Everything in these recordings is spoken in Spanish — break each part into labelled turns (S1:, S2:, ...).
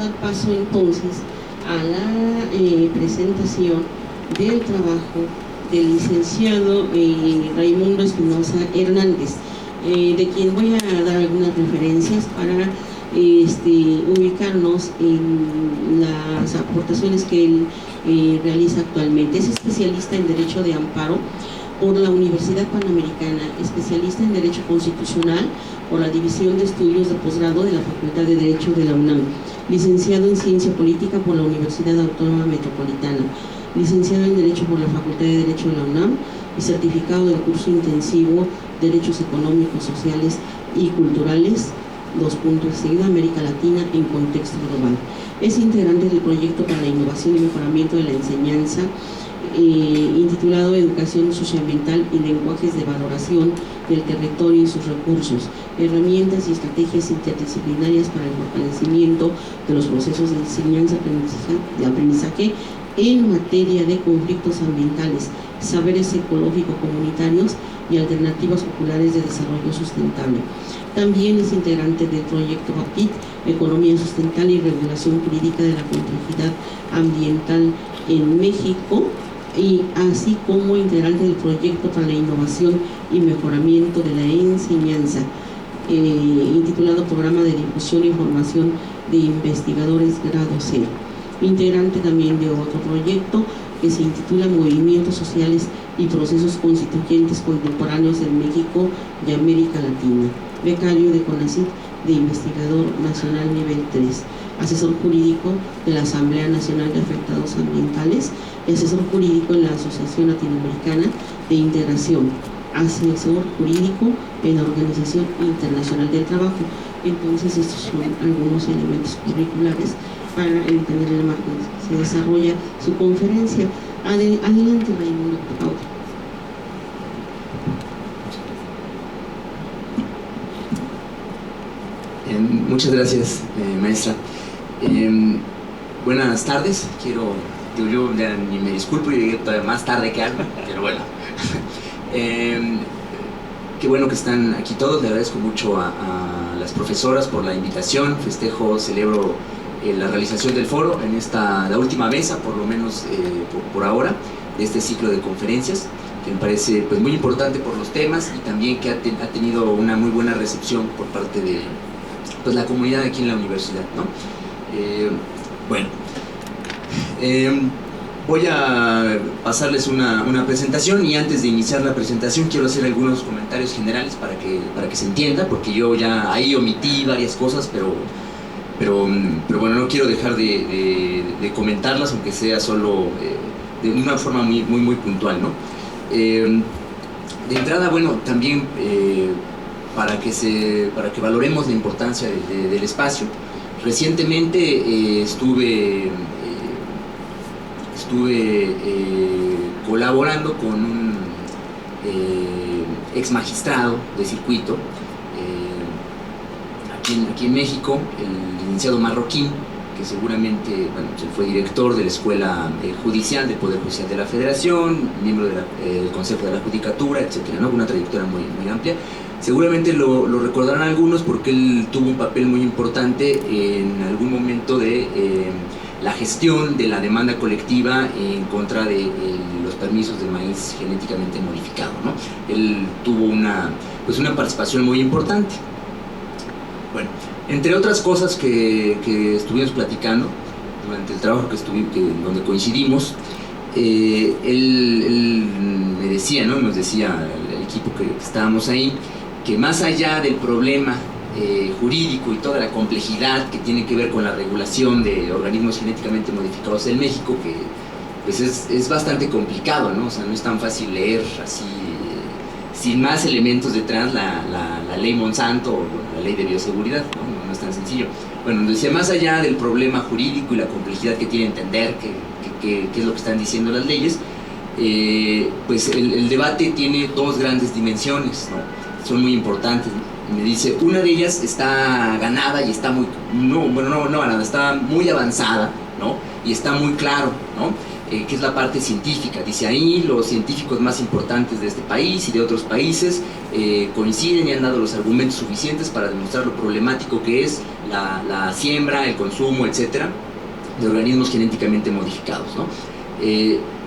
S1: dar paso entonces a la presentación del trabajo del licenciado Raimundo Espinosa Hernández, de quien voy a dar algunas referencias para ubicarnos en las aportaciones que él realiza actualmente. Es especialista en Derecho de Amparo por la Universidad Panamericana, especialista en Derecho Constitucional por la División de Estudios de Posgrado de la Facultad de Derecho de la UNAM, licenciado en Ciencia Política por la Universidad Autónoma Metropolitana, licenciado en Derecho por la Facultad de Derecho de la UNAM y certificado del curso intensivo Derechos Económicos, Sociales y Culturales, seguido América Latina en contexto global. Es integrante del proyecto para la innovación y mejoramiento de la enseñanza intitulado Educación Socioambiental y Lenguajes de Valoración del Territorio y sus Recursos, herramientas y estrategias interdisciplinarias para el fortalecimiento de los procesos de enseñanza y aprendizaje en materia de conflictos ambientales, saberes ecológico-comunitarios y alternativas populares de desarrollo sustentable. También es integrante del proyecto APIT, Economía Sustentable y Regulación Jurídica de la Complejidad Ambiental en México, y así como integrante del proyecto para la innovación y mejoramiento de la enseñanza, intitulado Programa de Difusión y Formación de Investigadores Grado C. Integrante también de otro proyecto que se intitula Movimientos Sociales y Procesos Constituyentes Contemporáneos en México y América Latina. Becario de CONACYT de Investigador Nacional Nivel 3, asesor jurídico de la Asamblea Nacional de Afectados Ambientales y asesor jurídico en la Asociación Latinoamericana de Integración, asesor jurídico en la Organización Internacional del Trabajo. Entonces estos son algunos elementos curriculares para entender el marco en que se desarrolla su conferencia. Adelante, Raimundo, por favor.
S2: Muchas gracias, maestra. Buenas tardes. Yo ya ni me disculpo, yo llegué todavía más tarde que Alma, pero bueno. Qué bueno que están aquí todos. Le agradezco mucho a las profesoras por la invitación. Celebro la realización del foro en la última mesa, por lo menos por ahora, de este ciclo de conferencias, que me parece pues muy importante por los temas y también que ha tenido una muy buena recepción por parte de pues la comunidad aquí en la universidad, ¿no? Voy a pasarles una presentación, y antes de iniciar la presentación quiero hacer algunos comentarios generales para que se entienda, porque yo ya ahí omití varias cosas, pero bueno, no quiero dejar de comentarlas, aunque sea solo de una forma muy puntual, ¿no? De entrada, bueno, también para que valoremos la importancia del espacio. Recientemente estuve colaborando con un ex magistrado de circuito aquí en México, el licenciado Marroquín, que seguramente fue director de la Escuela Judicial del Poder Judicial de la Federación, miembro del Consejo de la Judicatura, etcétera, ¿no? Una trayectoria muy amplia. Seguramente lo recordarán algunos porque él tuvo un papel muy importante en algún momento de la gestión de la demanda colectiva en contra de los permisos de maíz genéticamente modificado, ¿no? Él tuvo una participación muy importante. Bueno, entre otras cosas que estuvimos platicando durante el trabajo donde coincidimos, él me decía, ¿no? Nos decía el equipo que estábamos ahí, que más allá del problema jurídico y toda la complejidad que tiene que ver con la regulación de organismos genéticamente modificados en México, que pues es bastante complicado, ¿no? O sea, no es tan fácil leer así, sin más elementos detrás, la ley Monsanto o la ley de bioseguridad, ¿no? No es tan sencillo. Bueno, decía, más allá del problema jurídico y la complejidad que tiene entender qué es lo que están diciendo las leyes, pues el debate tiene dos grandes dimensiones, ¿no? Son muy importantes. Me dice, una de ellas está ganada y está está muy avanzada, ¿no? Y está muy claro, ¿no? que es la parte científica. Dice ahí, los científicos más importantes de este país y de otros países coinciden y han dado los argumentos suficientes para demostrar lo problemático que es la siembra, el consumo, etcétera, de organismos genéticamente modificados, ¿no?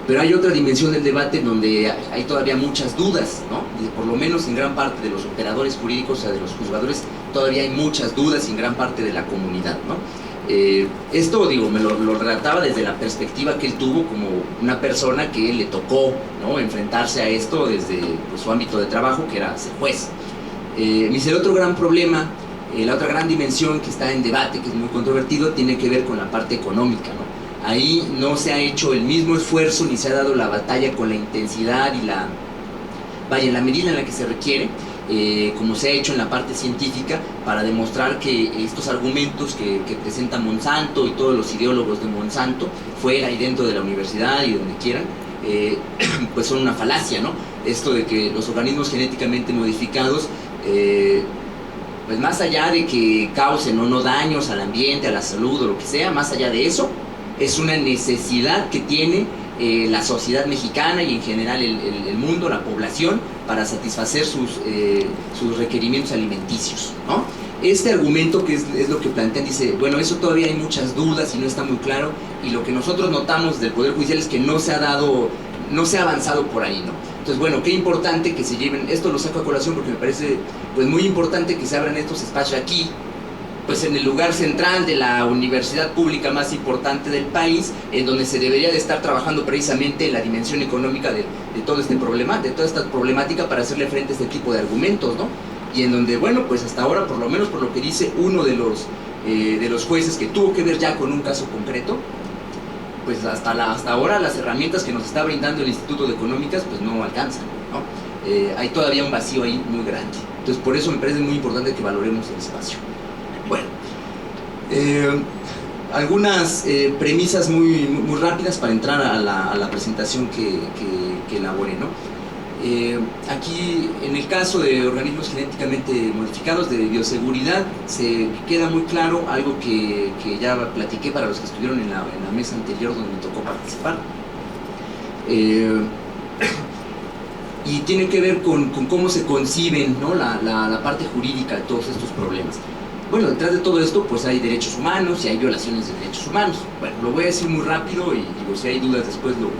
S2: Pero hay otra dimensión del debate donde hay todavía muchas dudas, ¿no? Por lo menos en gran parte de los operadores jurídicos, o sea, de los juzgadores, todavía hay muchas dudas en gran parte de la comunidad, ¿no? Esto, digo, me lo relataba desde la perspectiva que él tuvo como una persona que le tocó, ¿no?, enfrentarse a esto desde pues, su ámbito de trabajo, que era ser juez. Dice, el otro gran problema, la otra gran dimensión que está en debate, que es muy controvertido, tiene que ver con la parte económica, ¿no? Ahí no se ha hecho el mismo esfuerzo ni se ha dado la batalla con la intensidad y la medida en la que se requiere, como se ha hecho en la parte científica, para demostrar que estos argumentos que presenta Monsanto y todos los ideólogos de Monsanto, fuera y dentro de la universidad y donde quieran, pues son una falacia, ¿no? Esto de que los organismos genéticamente modificados, pues más allá de que causen o no daños al ambiente, a la salud o lo que sea, más allá de eso, es una necesidad que tiene la sociedad mexicana y en general el mundo, la población, para satisfacer sus requerimientos alimenticios, ¿no? Este argumento, que es lo que plantean, dice, bueno, eso todavía hay muchas dudas y no está muy claro, y lo que nosotros notamos del Poder Judicial es que no se ha avanzado por ahí, ¿no? Entonces, bueno, qué importante que se lleven, esto lo saco a colación porque me parece pues muy importante que se abran estos espacios aquí, pues en el lugar central de la universidad pública más importante del país, en donde se debería de estar trabajando precisamente en la dimensión económica de todo este problema, de toda esta problemática, para hacerle frente a este tipo de argumentos, ¿no? Y en donde, bueno, pues hasta ahora, por lo menos por lo que dice uno de los jueces que tuvo que ver ya con un caso concreto, pues hasta ahora las herramientas que nos está brindando el Instituto de Económicas pues no alcanzan, ¿no? Hay todavía un vacío ahí muy grande. Entonces por eso me parece muy importante que valoremos el espacio. Bueno, algunas premisas muy rápidas para entrar a la presentación que elaboré, ¿no? Aquí, en el caso de organismos genéticamente modificados, de bioseguridad, se queda muy claro algo que ya platiqué para los que estuvieron en la mesa anterior donde me tocó participar. Y tiene que ver con cómo se conciben, ¿no?, la parte jurídica de todos estos problemas. Bueno, detrás de todo esto pues hay derechos humanos y hay violaciones de derechos humanos. Bueno, lo voy a decir muy rápido y digo, si hay dudas después lo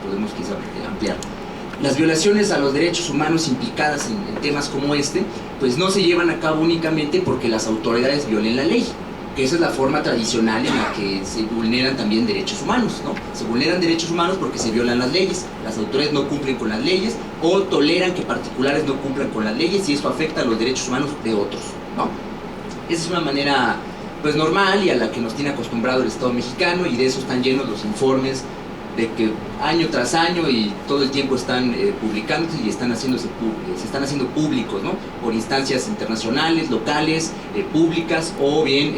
S2: podemos quizá ampliar. Las violaciones a los derechos humanos implicadas en temas como este, pues no se llevan a cabo únicamente porque las autoridades violen la ley, que esa es la forma tradicional en la que se vulneran también derechos humanos, ¿no? Se vulneran derechos humanos porque se violan las leyes, las autoridades no cumplen con las leyes o toleran que particulares no cumplan con las leyes y eso afecta a los derechos humanos de otros, ¿no? Esa es una manera pues normal y a la que nos tiene acostumbrado el Estado mexicano, y de eso están llenos los informes de que año tras año y todo el tiempo están publicándose y se están haciendo públicos, ¿no?, por instancias internacionales, locales, públicas o bien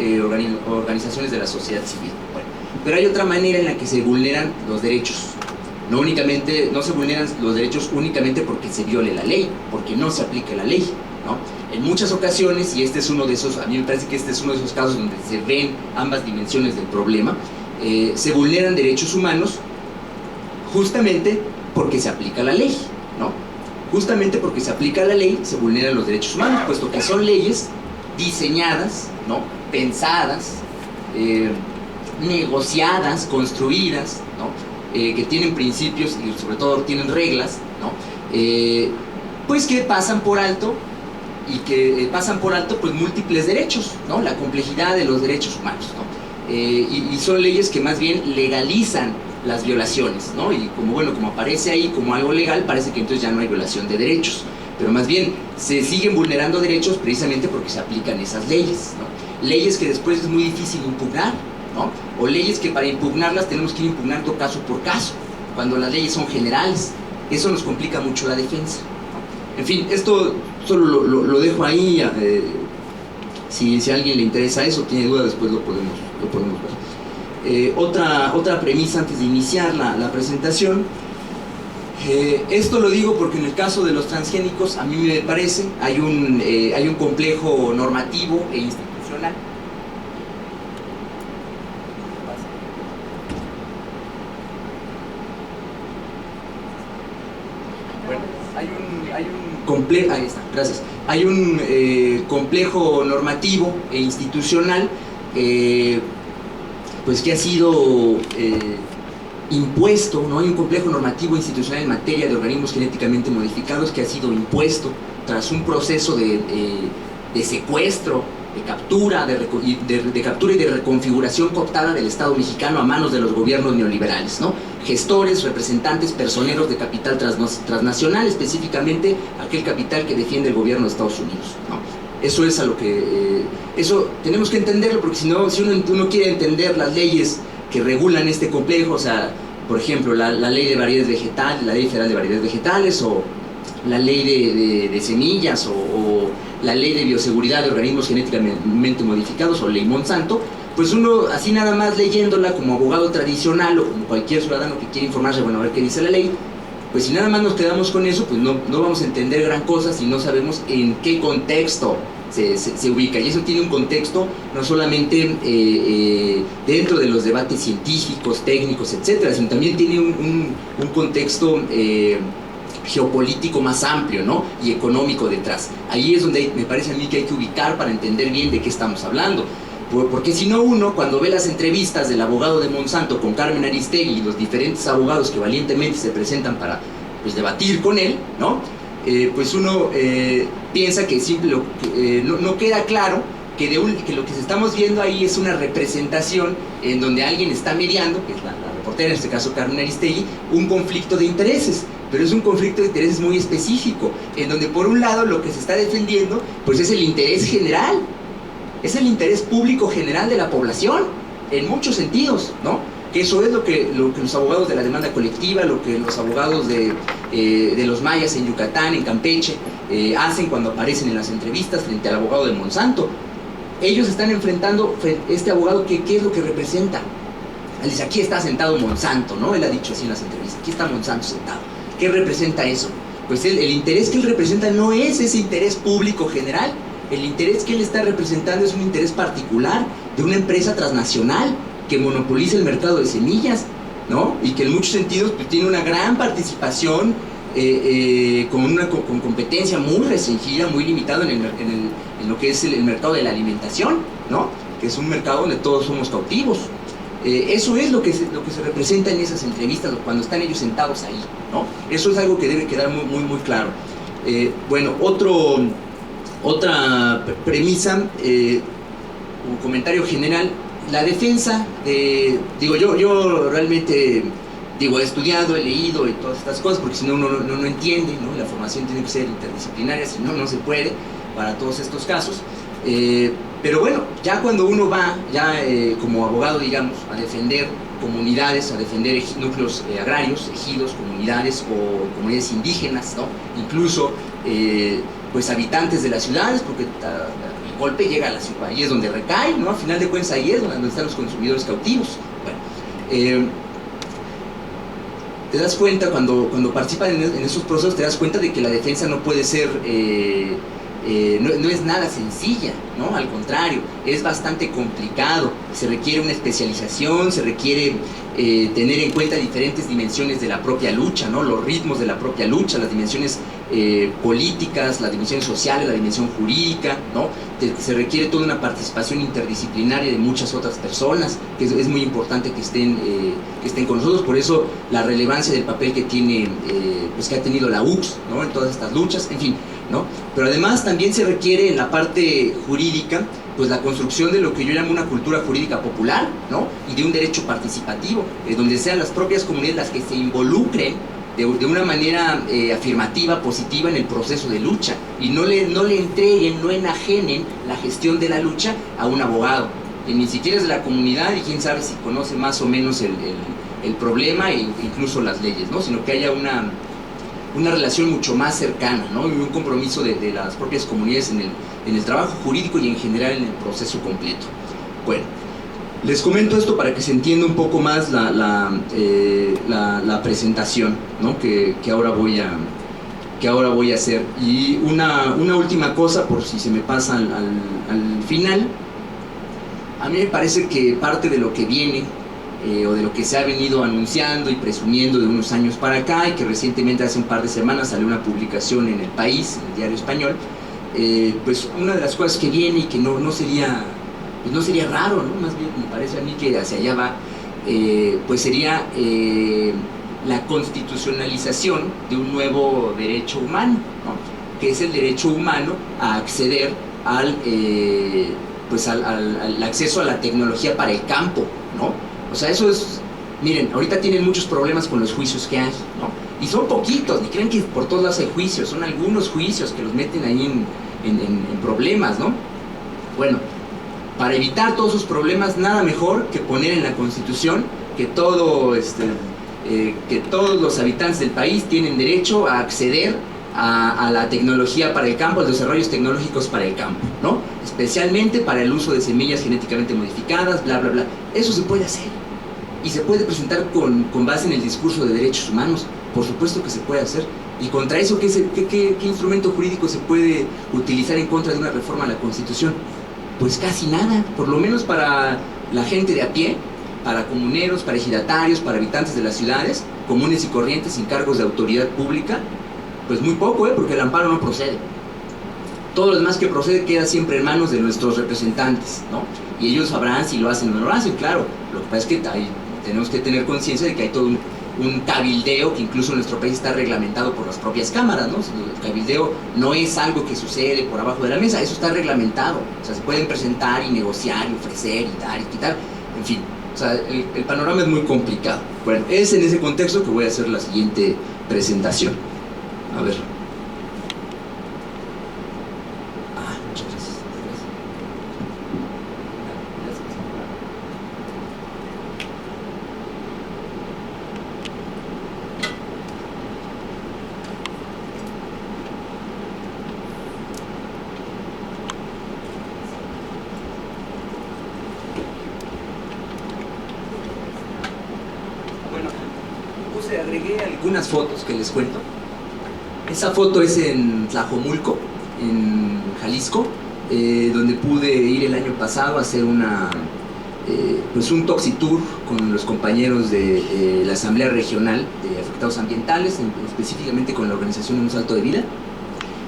S2: organizaciones de la sociedad civil. Bueno, pero hay otra manera en la que se vulneran los derechos. No se vulneran los derechos únicamente porque se viole la ley, porque no se aplique la ley, ¿no? En muchas ocasiones, y este es uno de esos, a mí me parece que este es uno de esos casos donde se ven ambas dimensiones del problema, se vulneran derechos humanos justamente porque se aplica la ley, ¿no? Justamente porque se aplica la ley se vulneran los derechos humanos, puesto que son leyes diseñadas, ¿no?, pensadas, negociadas, construidas, ¿no?, que tienen principios y sobre todo tienen reglas, ¿no?, pues que pasan por alto pues múltiples derechos, ¿no?, la complejidad de los derechos humanos, ¿no? Y son leyes que más bien legalizan las violaciones, ¿no? Y como aparece ahí como algo legal, parece que entonces ya no hay violación de derechos, pero más bien se siguen vulnerando derechos precisamente porque se aplican esas leyes, ¿no? Leyes que después es muy difícil impugnar, ¿no? O leyes que para impugnarlas tenemos que ir impugnando caso por caso, cuando las leyes son generales. Eso nos complica mucho la defensa, ¿no? En fin, esto solo lo dejo ahí. Si a alguien le interesa eso, tiene duda, después lo podemos ver. Otra premisa antes de iniciar la presentación. Esto lo digo porque en el caso de los transgénicos, a mí me parece, hay un complejo normativo e institucional. ahí está, gracias. Hay un complejo normativo e institucional pues que ha sido impuesto, ¿no? Hay un complejo normativo institucional en materia de organismos genéticamente modificados que ha sido impuesto tras un proceso de secuestro, de captura, de captura y de reconfiguración cooptada del Estado mexicano a manos de los gobiernos neoliberales, ¿no? Gestores, representantes, personeros de capital transnacional, específicamente aquel capital que defiende el gobierno de Estados Unidos, ¿no? Eso es a lo que... eso tenemos que entenderlo, porque si no, si uno quiere entender las leyes que regulan este complejo, o sea, por ejemplo, la ley de variedades vegetales, la ley federal de variedades vegetales, o la ley de semillas, o la ley de bioseguridad de organismos genéticamente modificados, o ley Monsanto, pues uno, así nada más leyéndola como abogado tradicional, o como cualquier ciudadano que quiere informarse, bueno, a ver qué dice la ley, pues si nada más nos quedamos con eso, pues no vamos a entender gran cosa si no sabemos en qué contexto se ubica. Y eso tiene un contexto no solamente dentro de los debates científicos, técnicos, etcétera, sino también tiene un contexto geopolítico más amplio, ¿no? Y económico detrás. Ahí es donde me parece a mí que hay que ubicar para entender bien de qué estamos hablando. Porque si no, uno, cuando ve las entrevistas del abogado de Monsanto con Carmen Aristegui y los diferentes abogados que valientemente se presentan para, pues, debatir con él, ¿no? Pues uno piensa que no queda claro que lo que estamos viendo ahí es una representación en donde alguien está mediando, que es la reportera, en este caso Carmen Aristegui, un conflicto de intereses. Pero es un conflicto de intereses muy específico, en donde por un lado lo que se está defendiendo pues es el interés general, es el interés público general de la población, en muchos sentidos, ¿no? Que eso es lo que los abogados de la demanda colectiva, lo que los abogados de los mayas en Yucatán, en Campeche, hacen cuando aparecen en las entrevistas frente al abogado de Monsanto. Ellos están enfrentando este abogado, ¿qué es lo que representa? Él dice, aquí está sentado Monsanto, ¿no? Él ha dicho así en las entrevistas, aquí está Monsanto sentado. ¿Qué representa eso? Pues el interés que él representa no es ese interés público general. El interés que él está representando es un interés particular de una empresa transnacional que monopoliza el mercado de semillas, ¿no? Y que en muchos sentidos pues, tiene una gran participación con competencia muy restringida, muy limitada en lo que es el mercado de la alimentación, ¿no? Que es un mercado donde todos somos cautivos. Eso es lo que se representa en esas entrevistas cuando están ellos sentados ahí, ¿no? Eso es algo que debe quedar muy claro. Bueno, otra premisa, un comentario general, la defensa yo realmente he estudiado, he leído y todas estas cosas, porque si no uno no entiende, ¿no? La formación tiene que ser interdisciplinaria, si no se puede para todos estos casos. Pero bueno, ya cuando uno va, como abogado, digamos, a defender comunidades, a defender núcleos agrarios, ejidos, comunidades o comunidades indígenas, ¿no? Incluso pues habitantes de las ciudades, porque el golpe llega a la ciudad, ahí es donde recae, ¿no? Al final de cuentas ahí es donde están los consumidores cautivos. Bueno, te das cuenta cuando participan en esos procesos, te das cuenta de que la defensa no puede ser no es nada sencilla, ¿no? Al contrario, es bastante complicado, se requiere una especialización, se requiere tener en cuenta diferentes dimensiones de la propia lucha, ¿no? Los ritmos de la propia lucha, las dimensiones políticas, las dimensiones sociales, la dimensión jurídica, ¿no? Se requiere toda una participación interdisciplinaria de muchas otras personas, que es muy importante que estén con nosotros. Por eso la relevancia del papel que tiene, pues que ha tenido la UCS, ¿no? En todas estas luchas, en fin, ¿no? Pero además también se requiere en la parte jurídica pues la construcción de lo que yo llamo una cultura jurídica popular, ¿no? Y de un derecho participativo, donde sean las propias comunidades las que se involucren de una manera afirmativa, positiva en el proceso de lucha, y no le entreguen, no enajenen la gestión de la lucha a un abogado, que ni siquiera es de la comunidad y quién sabe si conoce más o menos el problema e incluso las leyes, ¿no? Sino que haya una relación mucho más cercana, ¿no? Y un compromiso de las propias comunidades en el trabajo jurídico y en general en el proceso completo. Bueno, les comento esto para que se entienda un poco más la presentación, ¿no? que ahora voy a hacer. Y una última cosa, por si se me pasa al final, a mí me parece que parte de lo que viene o de lo que se ha venido anunciando y presumiendo de unos años para acá, y que recientemente, hace un par de semanas, salió una publicación en El País, en el diario español. Pues una de las cosas que viene y que no sería raro, ¿no? Más bien me parece a mí que hacia allá va, pues sería la constitucionalización de un nuevo derecho humano, ¿no? Que es el derecho humano a acceder al acceso a la tecnología para el campo, ¿no? O sea, eso es... Miren, ahorita tienen muchos problemas con los juicios que hay, ¿no? Y son poquitos, ni crean que por todos lados hay juicios, son algunos juicios que los meten ahí en problemas, ¿no? Bueno, para evitar todos esos problemas, nada mejor que poner en la Constitución que todos los habitantes del país tienen derecho a acceder a la tecnología para el campo, a los desarrollos tecnológicos para el campo, ¿no? Especialmente para el uso de semillas genéticamente modificadas, bla, bla, bla. Eso se puede hacer. Y se puede presentar con base en el discurso de derechos humanos. Por supuesto que se puede hacer. Y contra eso, ¿qué instrumento jurídico se puede utilizar en contra de una reforma a la Constitución? Pues casi nada. Por lo menos para la gente de a pie, para comuneros, para ejidatarios, para habitantes de las ciudades, comunes y corrientes sin cargos de autoridad pública, pues muy poco, porque el amparo no procede. Todo lo demás que procede queda siempre en manos de nuestros representantes, ¿no? Y ellos sabrán si lo hacen o no lo hacen, claro. Lo que pasa es que tenemos que tener conciencia de que hay todo un cabildeo que incluso en nuestro país está reglamentado por las propias cámaras, ¿no? El cabildeo no es algo que sucede por abajo de la mesa, eso está reglamentado. O sea, se pueden presentar y negociar y ofrecer y dar y quitar, en fin. O sea, el panorama es muy complicado. Bueno, es en ese contexto que voy a hacer la siguiente presentación. A ver. Muchas gracias. Agregué algunas fotos que les cuento. Esa foto es en Tlajomulco, en Jalisco, donde pude ir el año pasado a hacer un toxitour con los compañeros de la Asamblea Regional de Afectados Ambientales, específicamente con la organización Un Salto de Vida.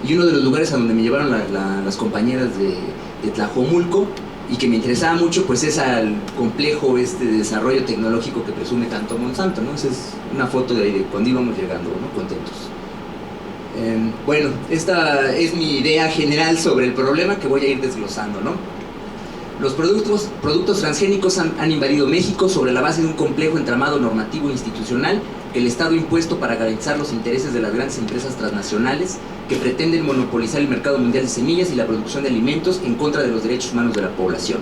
S2: Y uno de los lugares a donde me llevaron las compañeras de Tlajomulco, y que me interesaba mucho, pues es al complejo de desarrollo tecnológico que presume tanto Monsanto, ¿no? Esa es una foto de cuando íbamos llegando, ¿no? Contentos. Bueno, esta es mi idea general sobre el problema que voy a ir desglosando, ¿no? Los productos transgénicos han invadido México sobre la base de un complejo entramado normativo e institucional que el Estado ha impuesto para garantizar los intereses de las grandes empresas transnacionales que pretenden monopolizar el mercado mundial de semillas y la producción de alimentos en contra de los derechos humanos de la población.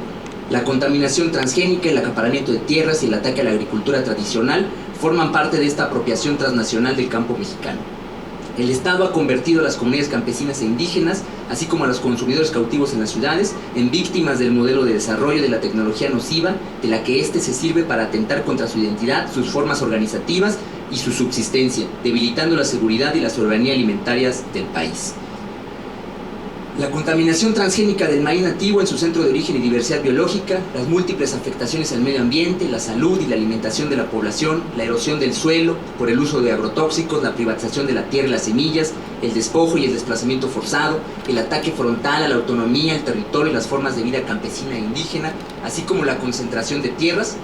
S2: La contaminación transgénica, el acaparamiento de tierras y el ataque a la agricultura tradicional forman parte de esta apropiación transnacional del campo mexicano. El Estado ha convertido a las comunidades campesinas e indígenas, así como a los consumidores cautivos en las ciudades, en víctimas del modelo de desarrollo de la tecnología nociva de la que éste se sirve para atentar contra su identidad, sus formas organizativas y su subsistencia, debilitando la seguridad y la soberanía alimentarias del país. La contaminación transgénica del maíz nativo en su centro de origen y diversidad biológica, las múltiples afectaciones al medio ambiente, la salud y la alimentación de la población, la erosión del suelo por el uso de agrotóxicos, la privatización de la tierra y las semillas, el despojo y el desplazamiento forzado, el ataque frontal a la autonomía, el territorio y las formas de vida campesina e indígena, así como la concentración de tierras,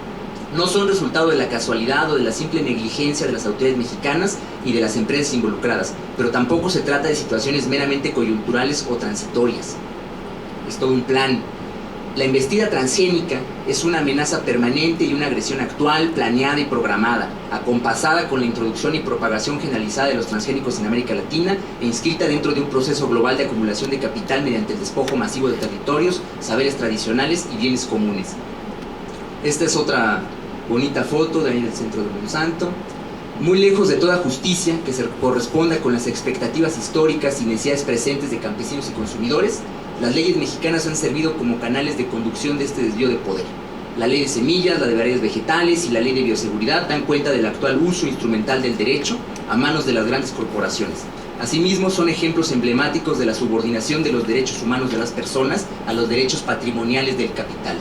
S2: no son resultado de la casualidad o de la simple negligencia de las autoridades mexicanas y de las empresas involucradas, pero tampoco se trata de situaciones meramente coyunturales o transitorias. Es todo un plan. La embestida transgénica es una amenaza permanente y una agresión actual, planeada y programada, acompasada con la introducción y propagación generalizada de los transgénicos en América Latina e inscrita dentro de un proceso global de acumulación de capital mediante el despojo masivo de territorios, saberes tradicionales y bienes comunes. Esta es otra bonita foto de ahí del centro de Monsanto. Muy lejos de toda justicia que se corresponda con las expectativas históricas y necesidades presentes de campesinos y consumidores, las leyes mexicanas han servido como canales de conducción de este desvío de poder. La ley de semillas, la de variedades vegetales y la ley de bioseguridad dan cuenta del actual uso instrumental del derecho a manos de las grandes corporaciones. Asimismo, son ejemplos emblemáticos de la subordinación de los derechos humanos de las personas a los derechos patrimoniales del capital.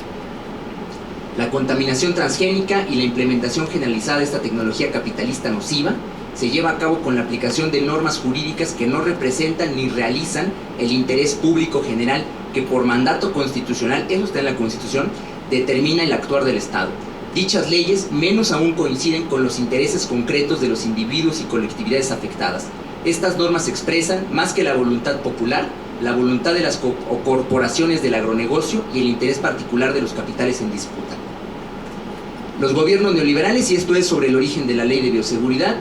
S2: La contaminación transgénica y la implementación generalizada de esta tecnología capitalista nociva se lleva a cabo con la aplicación de normas jurídicas que no representan ni realizan el interés público general que por mandato constitucional, eso está en la Constitución, determina el actuar del Estado. Dichas leyes menos aún coinciden con los intereses concretos de los individuos y colectividades afectadas. Estas normas expresan, más que la voluntad popular, la voluntad de las corporaciones del agronegocio y el interés particular de los capitales en disputa. Los gobiernos neoliberales, y esto es sobre el origen de la ley de bioseguridad,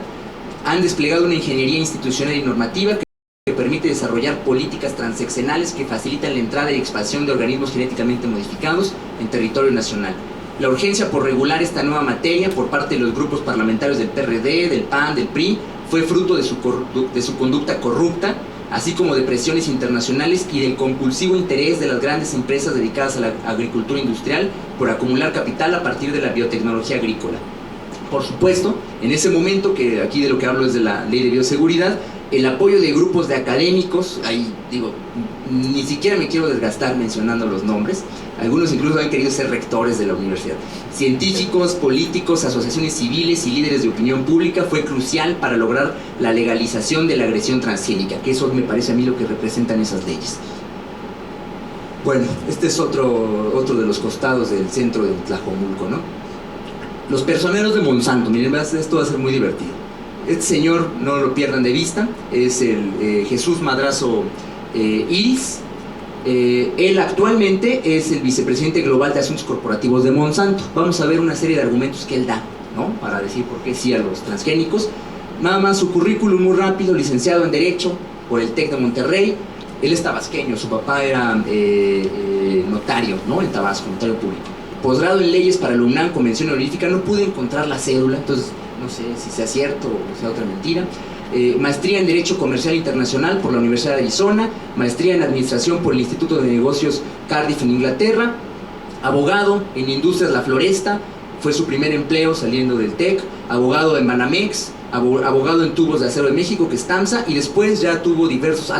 S2: han desplegado una ingeniería institucional y normativa que permite desarrollar políticas transeccionales que facilitan la entrada y expansión de organismos genéticamente modificados en territorio nacional. La urgencia por regular esta nueva materia por parte de los grupos parlamentarios del PRD, del PAN, del PRI, fue fruto de su conducta corrupta, así como de presiones internacionales y del compulsivo interés de las grandes empresas dedicadas a la agricultura industrial por acumular capital a partir de la biotecnología agrícola. Por supuesto, en ese momento, que aquí de lo que hablo es de la ley de bioseguridad, el apoyo de grupos de académicos, ahí digo, ni siquiera me quiero desgastar mencionando los nombres, algunos incluso han querido ser rectores de la universidad, científicos, políticos, asociaciones civiles y líderes de opinión pública, fue crucial para lograr la legalización de la agresión transgénica, que eso me parece a mí lo que representan esas leyes. Bueno, este es otro de los costados del centro de Tlajomulco, ¿no? Los personeros de Monsanto, miren, esto va a ser muy divertido. Este señor, no lo pierdan de vista, es el Jesús Madrazo Iris. Él actualmente es el vicepresidente global de asuntos corporativos de Monsanto. Vamos a ver una serie de argumentos que él da, ¿no?, para decir por qué sí a los transgénicos. Nada más su currículum muy rápido: licenciado en Derecho por el TEC de Monterrey. Él es tabasqueño, su papá era notario, ¿no?, en Tabasco, notario público. Posgrado en Leyes para la UNAM, convención honorífica. No pude encontrar la cédula, entonces no sé si sea cierto o sea otra mentira. Maestría en Derecho Comercial Internacional por la Universidad de Arizona, maestría en Administración por el Instituto de Negocios Cardiff en Inglaterra, abogado en Industrias La Floresta, fue su primer empleo saliendo del TEC, abogado en Banamex, abogado en Tubos de Acero de México, que es TAMSA, y después ya ha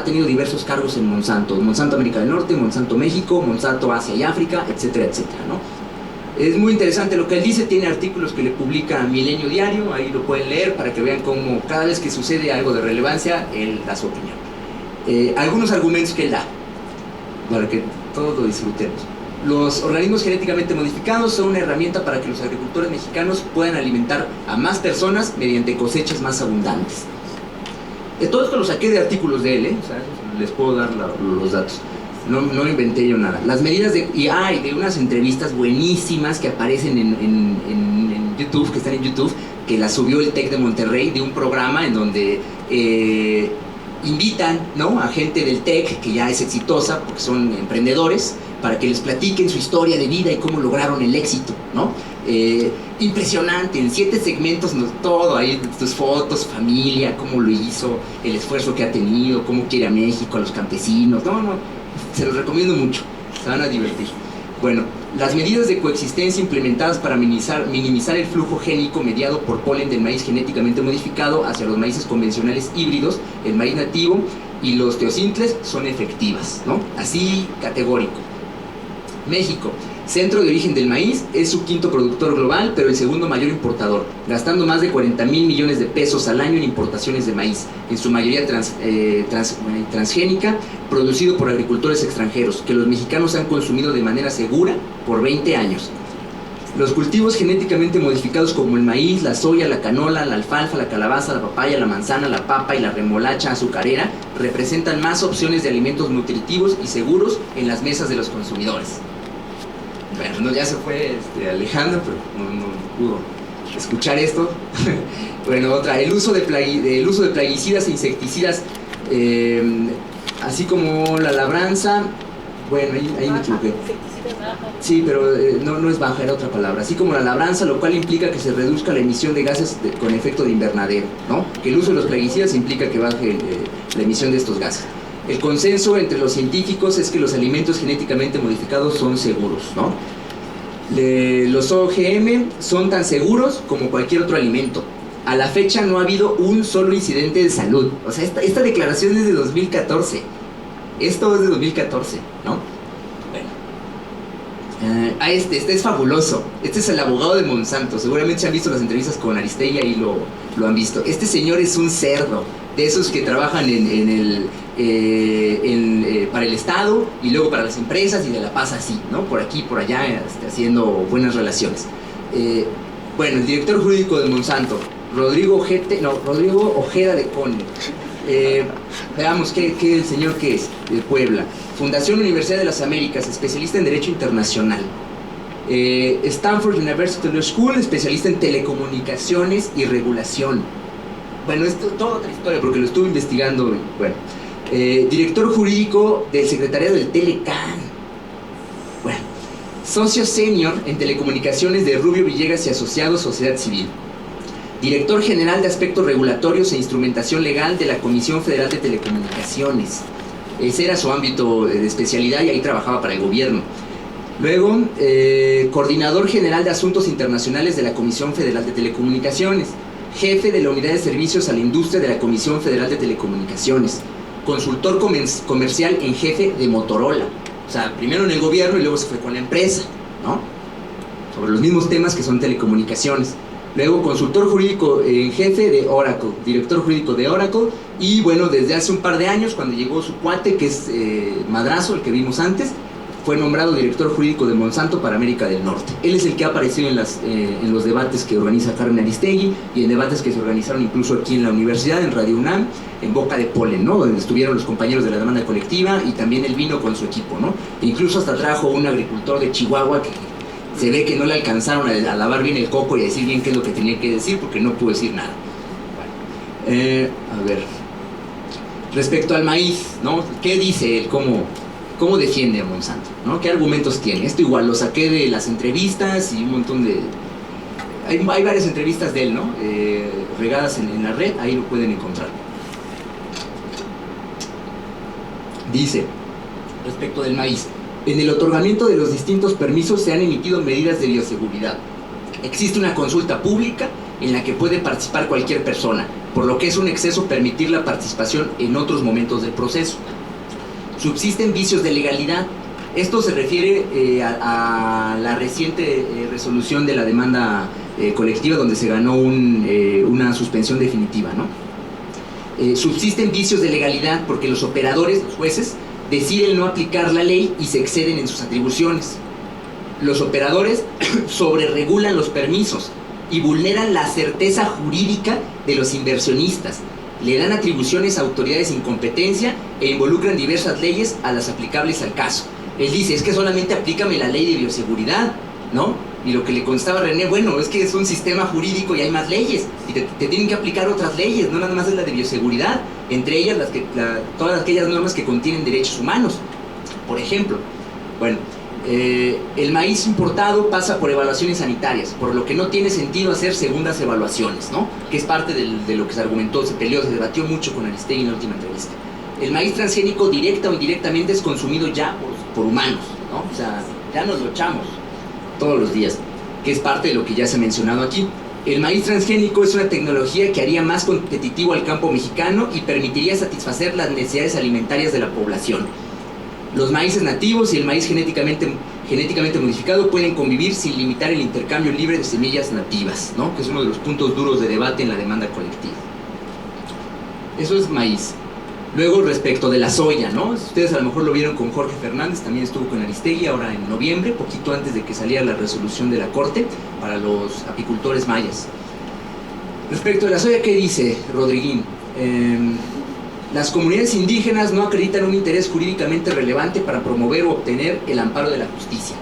S2: tenido diversos cargos en Monsanto, Monsanto América del Norte, Monsanto México, Monsanto Asia y África, etcétera, etcétera, ¿no? Es muy interesante lo que él dice, tiene artículos que le publica Milenio Diario, ahí lo pueden leer para que vean cómo cada vez que sucede algo de relevancia, él da su opinión. Algunos argumentos que él da, para que todos lo disfrutemos. Los organismos genéticamente modificados son una herramienta para que los agricultores mexicanos puedan alimentar a más personas mediante cosechas más abundantes. Todo esto lo saqué de artículos de él, o sea, les puedo dar los datos. No inventé yo nada. Las medidas de unas entrevistas buenísimas que aparecen en YouTube, que están en YouTube, que las subió el TEC de Monterrey, de un programa en donde invitan, ¿no?, a gente del TEC que ya es exitosa porque son emprendedores, para que les platiquen su historia de vida y cómo lograron el éxito, ¿no? Impresionante, en 7 segmentos, todo ahí, tus fotos, familia, cómo lo hizo, el esfuerzo que ha tenido, cómo quiere a México, a los campesinos. Se los recomiendo mucho, se van a divertir. Bueno, las medidas de coexistencia implementadas para minimizar el flujo génico mediado por polen del maíz genéticamente modificado hacia los maíces convencionales híbridos, el maíz nativo y los teocintles son efectivas, ¿no? Así, categórico. México, centro de origen del maíz, es su 5º productor global, pero el 2º mayor importador, gastando más de 40,000 millones de pesos al año en importaciones de maíz, en su mayoría transgénica, producido por agricultores extranjeros, que los mexicanos han consumido de manera segura por 20 años. Los cultivos genéticamente modificados como el maíz, la soya, la canola, la alfalfa, la calabaza, la papaya, la manzana, la papa y la remolacha azucarera representan más opciones de alimentos nutritivos y seguros en las mesas de los consumidores. Bueno, ya se fue Alejandro, pero no pudo escuchar esto. Bueno, otra, el uso de plaguicidas e insecticidas, así como la labranza. Bueno, ahí me equivoqué. Sí, pero no es baja, era otra palabra. Así como la labranza, lo cual implica que se reduzca la emisión de gases con efecto de invernadero, ¿no? Que el uso de los plaguicidas implica que baje la emisión de estos gases. El consenso entre los científicos es que los alimentos genéticamente modificados son seguros, ¿no? Los OGM son tan seguros como cualquier otro alimento. A la fecha no ha habido un solo incidente de salud. O sea, esta declaración es de 2014. Esto es de 2014, ¿no? Bueno. a este es fabuloso. Este es el abogado de Monsanto. Seguramente se han visto las entrevistas con Aristegui, ahí lo han visto. Este señor es un cerdo, de esos que trabajan para el Estado y luego para las empresas y de la pasa así, ¿no? Por aquí, por allá, haciendo buenas relaciones. Bueno, el director jurídico de Monsanto, Rodrigo Ojeda de Conde. Veamos qué el señor que es, de Puebla. Fundación Universidad de las Américas, especialista en Derecho Internacional. Stanford University Law School, especialista en telecomunicaciones y regulación. Bueno, esto es toda otra historia porque lo estuve investigando. Bueno, director jurídico del secretariado del Telecan. Bueno, socio senior en telecomunicaciones de Rubio Villegas y Asociados, Sociedad Civil. Director general de aspectos regulatorios e instrumentación legal de la Comisión Federal de Telecomunicaciones. Ese era su ámbito de especialidad y ahí trabajaba para el gobierno. Luego, coordinador general de asuntos internacionales de la Comisión Federal de Telecomunicaciones. Jefe de la Unidad de Servicios a la Industria de la Comisión Federal de Telecomunicaciones. Consultor comercial en jefe de Motorola. O sea, primero en el gobierno y luego se fue con la empresa, ¿no? Sobre los mismos temas que son telecomunicaciones. Luego consultor jurídico en jefe de Oracle, director jurídico de Oracle, y bueno, desde hace un par de años, cuando llegó su cuate, que es Madrazo, el que vimos antes, fue nombrado director jurídico de Monsanto para América del Norte. Él es el que ha aparecido en los debates que organiza Carmen Aristegui y en debates que se organizaron incluso aquí en la universidad, en Radio UNAM, en Boca de Polen, ¿no? Donde estuvieron los compañeros de la demanda colectiva y también él vino con su equipo, ¿no? E incluso hasta trajo un agricultor de Chihuahua que se ve que no le alcanzaron a lavar bien el coco y a decir bien qué es lo que tenía que decir porque no pudo decir nada. Bueno, a ver, respecto al maíz, ¿no? ¿Qué dice él? ¿Cómo defiende a Monsanto? ¿No? ¿Qué argumentos tiene? Esto igual lo saqué de las entrevistas y un montón de... Hay varias entrevistas de él, ¿no? Regadas en la red, ahí lo pueden encontrar. Dice, respecto del maíz: en el otorgamiento de los distintos permisos se han emitido medidas de bioseguridad. Existe una consulta pública en la que puede participar cualquier persona, por lo que es un exceso permitir la participación en otros momentos del proceso. Subsisten vicios de legalidad. Esto se refiere a la reciente resolución de la demanda colectiva donde se ganó una suspensión definitiva, ¿no? Subsisten vicios de legalidad porque los operadores, los jueces, deciden no aplicar la ley y se exceden en sus atribuciones. Los operadores sobreregulan los permisos y vulneran la certeza jurídica de los inversionistas. Le dan atribuciones a autoridades sin competencia e involucran diversas leyes a las aplicables al caso. Él dice, es que solamente aplícame la ley de bioseguridad, ¿no? Y lo que le constaba a René, bueno, es que es un sistema jurídico y hay más leyes, y te tienen que aplicar otras leyes, no nada más es la de bioseguridad, entre ellas todas aquellas normas que contienen derechos humanos. Por ejemplo, bueno, el maíz importado pasa por evaluaciones sanitarias, por lo que no tiene sentido hacer segundas evaluaciones, ¿no? Que es parte de lo que se argumentó, se peleó, se debatió mucho con Aristegui en la última entrevista. El maíz transgénico directa o indirectamente es consumido ya por humanos, ¿no? O sea, ya nos lo echamos todos los días, que es parte de lo que ya se ha mencionado aquí. El maíz transgénico es una tecnología que haría más competitivo al campo mexicano y permitiría satisfacer las necesidades alimentarias de la población. Los maíces nativos y el maíz genéticamente modificado pueden convivir sin limitar el intercambio libre de semillas nativas, ¿no? Que es uno de los puntos duros de debate en la demanda colectiva. Eso es maíz. Luego, respecto de la soya, ¿no? Ustedes a lo mejor lo vieron con Jorge Fernández, también estuvo con Aristegui ahora en noviembre, poquito antes de que saliera la resolución de la Corte para los apicultores mayas. Respecto de la soya, ¿qué dice Rodriguín? Las comunidades indígenas no acreditan un interés jurídicamente relevante para promover o obtener el amparo de la justicia.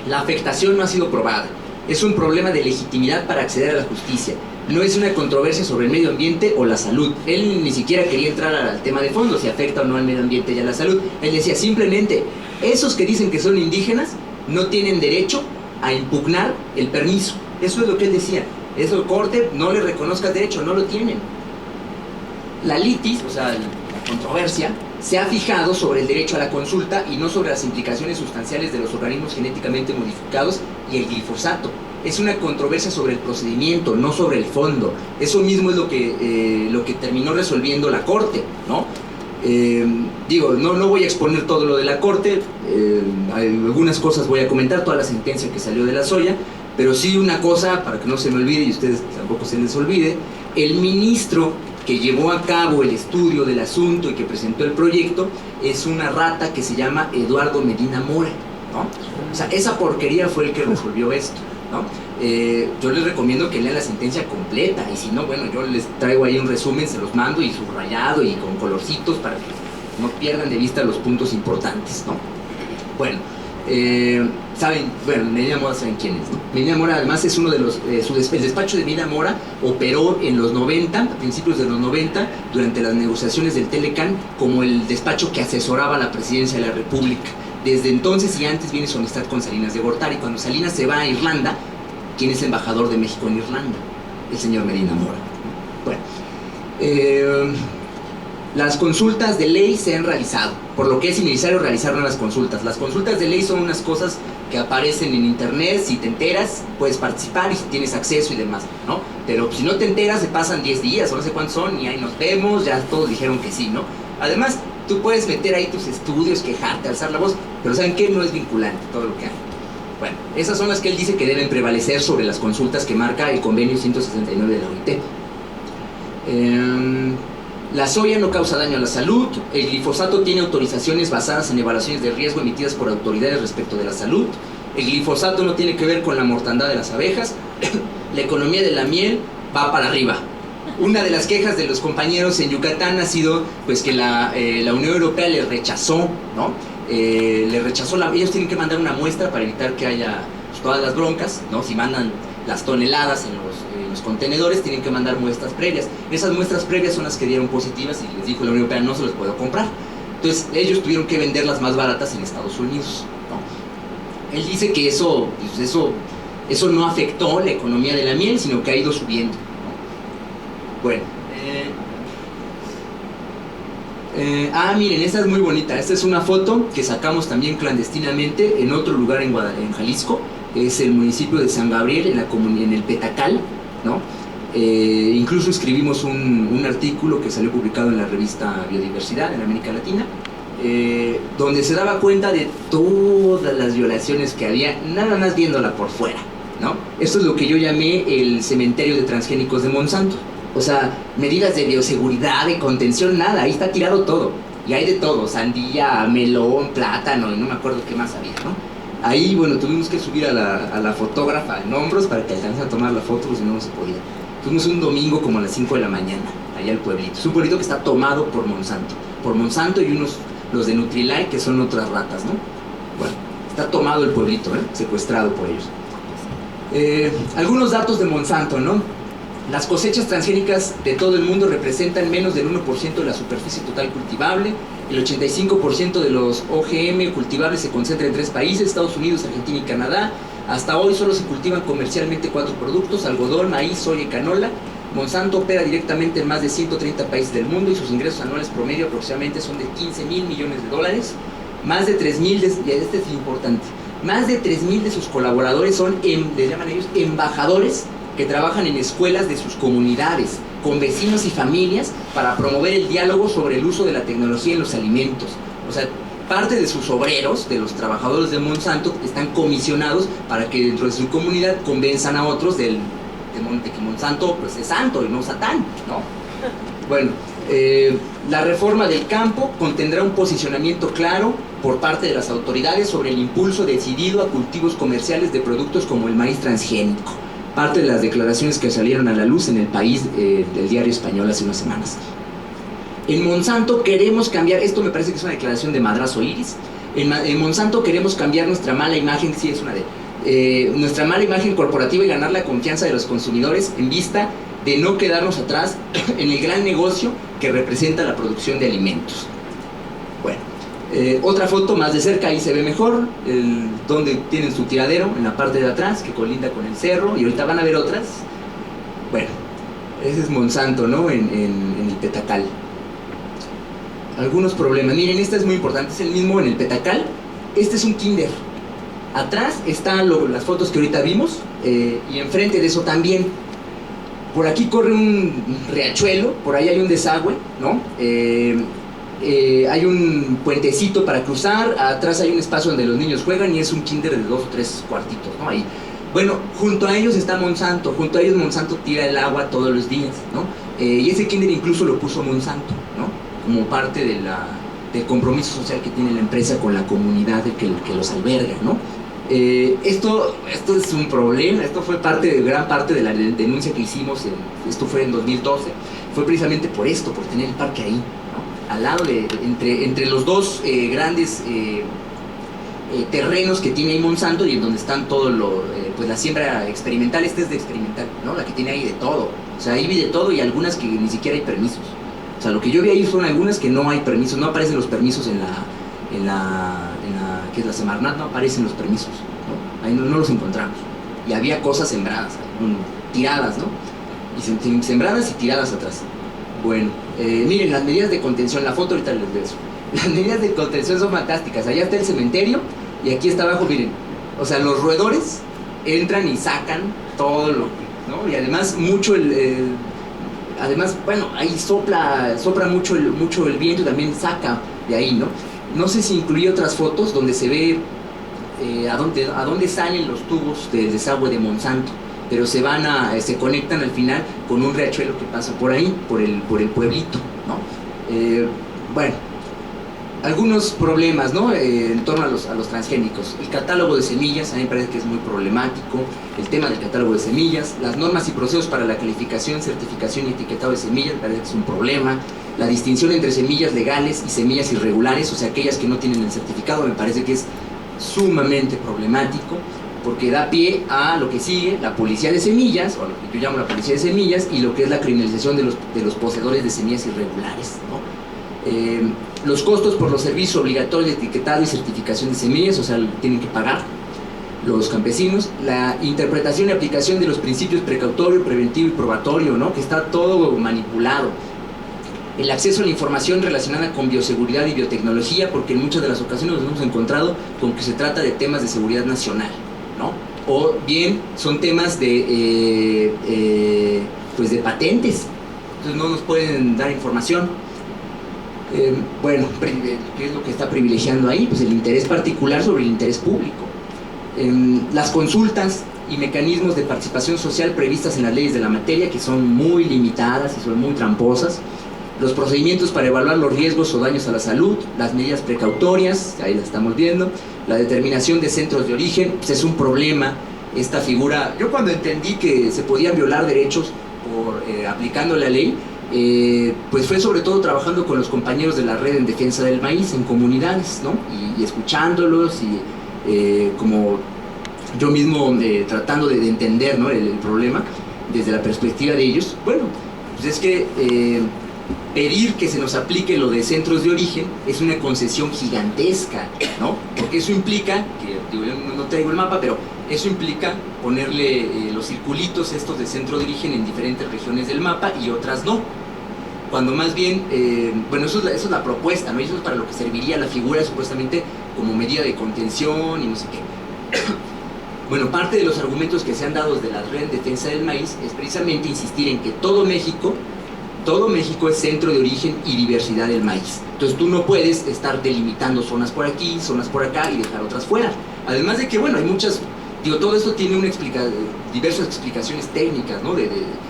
S2: La afectación no ha sido probada. Es un problema de legitimidad para acceder a la justicia. No es una controversia sobre el medio ambiente o la salud. Él ni siquiera quería entrar al tema de fondo, si afecta o no al medio ambiente y a la salud. Él decía simplemente, esos que dicen que son indígenas no tienen derecho a impugnar el permiso. Eso es lo que él decía. Eso, corte, no le reconozca el derecho, no lo tienen. La litis, o sea, la controversia, se ha fijado sobre el derecho a la consulta y no sobre las implicaciones sustanciales de los organismos genéticamente modificados y el glifosato. Es una controversia sobre el procedimiento, no sobre el fondo. Eso mismo es lo que terminó resolviendo la Corte, ¿no? Digo, no voy a exponer todo lo de la Corte, algunas cosas voy a comentar, toda la sentencia que salió de la Soya, pero sí una cosa, para que no se me olvide y ustedes tampoco se les olvide, el ministro que llevó a cabo el estudio del asunto y que presentó el proyecto es una rata que se llama Eduardo Medina Mora, ¿no? O sea, esa porquería fue el que resolvió esto, ¿no? Yo les recomiendo que lean la sentencia completa, y si no, bueno, yo les traigo ahí un resumen, se los mando y subrayado y con colorcitos para que no pierdan de vista los puntos importantes, ¿no? Bueno, saben, bueno, Medina Mora saben quién es, ¿no? Medina Mora además es uno de los, el despacho de Medina Mora operó en los 90, a principios de los 90, durante las negociaciones del Telecán, como el despacho que asesoraba a la presidencia de la República. Desde entonces y antes viene su amistad con Salinas de Gortari. Cuando Salinas se va a Irlanda, ¿quién es embajador de México en Irlanda? El señor Medina Mora. Bueno, las consultas de ley se han realizado, por lo que es innecesario realizar nuevas consultas. Las consultas de ley son unas cosas que aparecen en internet, si te enteras puedes participar y si tienes acceso y demás, ¿no? Pero si no te enteras se pasan 10 días o no sé cuántos son y ahí nos vemos, ya todos dijeron que sí, ¿no? Además, tú puedes meter ahí tus estudios, quejarte, alzar la voz, pero ¿saben qué? No es vinculante todo lo que hay. Bueno, esas son las que él dice que deben prevalecer sobre las consultas que marca el convenio 169 de la OIT. La soya no causa daño a la salud. El glifosato tiene autorizaciones basadas en evaluaciones de riesgo emitidas por autoridades respecto de la salud. El glifosato no tiene que ver con la mortandad de las abejas. La economía de la miel va para arriba. Una de las quejas de los compañeros en Yucatán ha sido pues que la Unión Europea le rechazó, ¿no? Ellos tienen que mandar una muestra para evitar que haya pues, todas las broncas, ¿no? Si mandan las toneladas en los contenedores, tienen que mandar muestras previas. Esas muestras previas son las que dieron positivas y les dijo la Unión Europea, no se las puedo comprar. Entonces ellos tuvieron que venderlas más baratas en Estados Unidos, ¿no? Él dice que eso no afectó la economía de la miel, sino que ha ido subiendo, ¿no? Bueno, miren, esta es muy bonita. Esta es una foto que sacamos también clandestinamente en otro lugar en Jalisco. Es el municipio de San Gabriel, en el Petacal, ¿no? Incluso escribimos un artículo que salió publicado en la revista Biodiversidad en América Latina, donde se daba cuenta de todas las violaciones que había, nada más viéndola por fuera, ¿no? Esto es lo que yo llamé el cementerio de transgénicos de Monsanto. O sea, medidas de bioseguridad, de contención, nada, ahí está tirado todo. Y hay de todo, sandía, melón, plátano, y no me acuerdo qué más había, ¿no? Ahí, bueno, tuvimos que subir a la fotógrafa en hombros para que alcance a tomar la foto, porque si no, no se podía. Fuimos un domingo como a las 5 de la mañana, allá al pueblito. Es un pueblito que está tomado por Monsanto y los de Nutrilite, que son otras ratas, ¿no? Bueno, está tomado el pueblito, secuestrado por ellos. Algunos datos de Monsanto, ¿no? Las cosechas transgénicas de todo el mundo representan menos del 1% de la superficie total cultivable. El 85% de los OGM cultivables se concentra en 3 países, Estados Unidos, Argentina y Canadá. Hasta hoy solo se cultivan comercialmente 4 productos: algodón, maíz, soya y canola. Monsanto opera directamente en más de 130 países del mundo y sus ingresos anuales promedio aproximadamente son de $15,000 millones. Más de 3,000, y este es importante, más de 3,000 de sus colaboradores son, les llaman ellos, embajadores, que trabajan en escuelas de sus comunidades, con vecinos y familias, para promover el diálogo sobre el uso de la tecnología en los alimentos. O sea, parte de sus obreros, de los trabajadores de Monsanto, están comisionados para que dentro de su comunidad convenzan a otros de que Monsanto pues, es santo y no Satán, ¿no? Bueno, la reforma del campo contendrá un posicionamiento claro por parte de las autoridades sobre el impulso decidido a cultivos comerciales de productos como el maíz transgénico. Parte de las declaraciones que salieron a la luz en El País del diario español hace unas semanas. En Monsanto queremos cambiar, esto me parece que es una declaración de Madrazo Iris. En Monsanto queremos cambiar nuestra mala imagen, sí es una nuestra mala imagen corporativa y ganar la confianza de los consumidores en vista de no quedarnos atrás en el gran negocio que representa la producción de alimentos. Bueno, otra foto más de cerca, ahí se ve mejor donde tienen su tiradero en la parte de atrás que colinda con el cerro, y ahorita van a ver otras. Bueno, ese es Monsanto, ¿no? En el Petacal. Algunos problemas, miren, esta es muy importante, es el mismo en el Petacal. Este es un kinder. Atrás están las fotos que ahorita vimos, y enfrente de eso también. Por aquí corre un riachuelo, por ahí hay un desagüe, ¿no? hay un puentecito para cruzar, atrás hay un espacio donde los niños juegan y es un kinder de 2 o 3 cuartitos, ¿no? Ahí. Bueno, junto a ellos está Monsanto, junto a ellos Monsanto tira el agua todos los días, ¿no? Y ese kinder incluso lo puso Monsanto, ¿no? Como parte del compromiso social que tiene la empresa con la comunidad que los alberga, ¿no? Esto es un problema, esto fue gran parte de la denuncia que hicimos, esto fue en 2012, fue precisamente por esto, por tener el parque ahí, ¿no? Al lado entre los dos grandes terrenos que tiene ahí Monsanto y en donde están todo pues la siembra experimental, esta es de experimental, ¿no? La que tiene ahí de todo, o sea, ahí vi de todo y algunas que ni siquiera hay permisos. O sea, lo que yo vi ahí son algunas que no hay permisos, no aparecen los permisos en la que es la Semarnat, no aparecen los permisos, ¿no? Ahí no los encontramos. Y había cosas sembradas, tiradas, ¿no? Y sembradas y tiradas atrás. Bueno, miren, las medidas de contención, la foto ahorita les veo. Las medidas de contención son fantásticas. Allá está el cementerio y aquí está abajo, miren, o sea, los roedores entran y sacan todo lo que, ¿no? Y además además, bueno, ahí sopla mucho el viento y también saca de ahí, ¿no? No sé si incluí otras fotos donde se ve a dónde salen los tubos del desagüe de Monsanto, pero se conectan al final con un riachuelo que pasa por ahí, por el pueblito, ¿no? Bueno, algunos problemas, ¿no? En torno a los transgénicos. El catálogo de semillas, a mí me parece que es muy problemático. El tema del catálogo de semillas, las normas y procesos para la calificación, certificación y etiquetado de semillas, me parece que es un problema. La distinción entre semillas legales y semillas irregulares, o sea, aquellas que no tienen el certificado, me parece que es sumamente problemático, porque da pie a lo que sigue, la policía de semillas, o lo que yo llamo la policía de semillas, y lo que es la criminalización de los poseedores de semillas irregulares, ¿no? Los costos por los servicios obligatorios de etiquetado y certificación de semillas, o sea, tienen que pagar los campesinos. La interpretación y aplicación de los principios precautorio, preventivo y probatorio, ¿no? Que está todo manipulado. El acceso a la información relacionada con bioseguridad y biotecnología, porque en muchas de las ocasiones nos hemos encontrado con que se trata de temas de seguridad nacional, ¿no? O bien son temas pues de patentes, entonces no nos pueden dar información. Bueno, ¿qué es lo que está privilegiando ahí? Pues el interés particular sobre el interés público. Las consultas y mecanismos de participación social previstas en las leyes de la materia, que son muy limitadas y son muy tramposas. Los procedimientos para evaluar los riesgos o daños a la salud, las medidas precautorias, ahí las estamos viendo, la determinación de centros de origen, pues es un problema esta figura. Yo cuando entendí que se podían violar derechos aplicando la ley, pues fue sobre todo trabajando con los compañeros de la red en defensa del maíz en comunidades, ¿no? Y escuchándolos y como yo mismo tratando de entender, ¿no? el problema desde la perspectiva de ellos. Bueno, pues es que pedir que se nos aplique lo de centros de origen es una concesión gigantesca, ¿no? Porque eso implica, que digo, yo no traigo el mapa, pero eso implica ponerle los circulitos estos de centro de origen en diferentes regiones del mapa y otras no. Cuando más bien, bueno, eso es la propuesta, ¿no? Eso es para lo que serviría la figura supuestamente como medida de contención y no sé qué. Bueno, parte de los argumentos que se han dado desde la red en defensa del maíz es precisamente insistir en que todo México es centro de origen y diversidad del maíz. Entonces tú no puedes estar delimitando zonas por aquí, zonas por acá y dejar otras fuera. Además de que, bueno, hay muchas, digo, todo esto tiene diversas explicaciones técnicas, ¿no?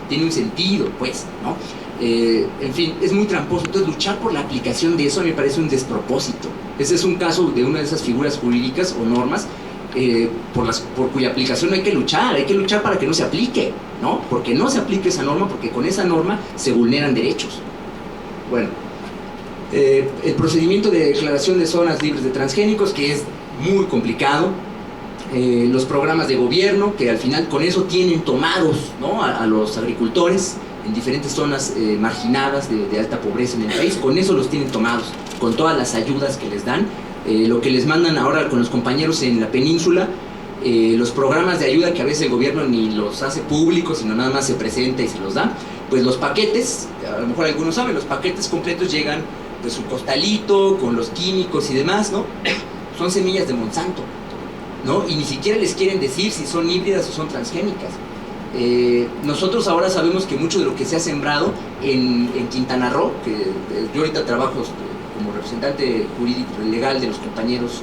S2: Tiene un sentido, pues, ¿no? En fin, es muy tramposo. Entonces luchar por la aplicación de eso me parece un despropósito. Ese es un caso de una de esas figuras jurídicas o normas por cuya aplicación hay que luchar para que no se aplique, ¿no? Porque no se aplique esa norma, porque con esa norma se vulneran derechos. Bueno, el procedimiento de declaración de zonas libres de transgénicos, que es muy complicado. Los programas de gobierno, que al final con eso tienen tomados, ¿no? a los agricultores en diferentes zonas marginadas de alta pobreza en el país, con eso los tienen tomados, con todas las ayudas que les dan. Lo que les mandan ahora con los compañeros en la península, los programas de ayuda que a veces el gobierno ni los hace públicos, sino nada más se presenta y se los da, pues los paquetes, a lo mejor algunos saben, los paquetes completos llegan de su costalito, con los químicos y demás, ¿no? Son semillas de Monsanto, ¿no? Y ni siquiera les quieren decir si son híbridas o son transgénicas. Nosotros ahora sabemos que mucho de lo que se ha sembrado en Quintana Roo, que yo ahorita trabajo como representante jurídico legal de los compañeros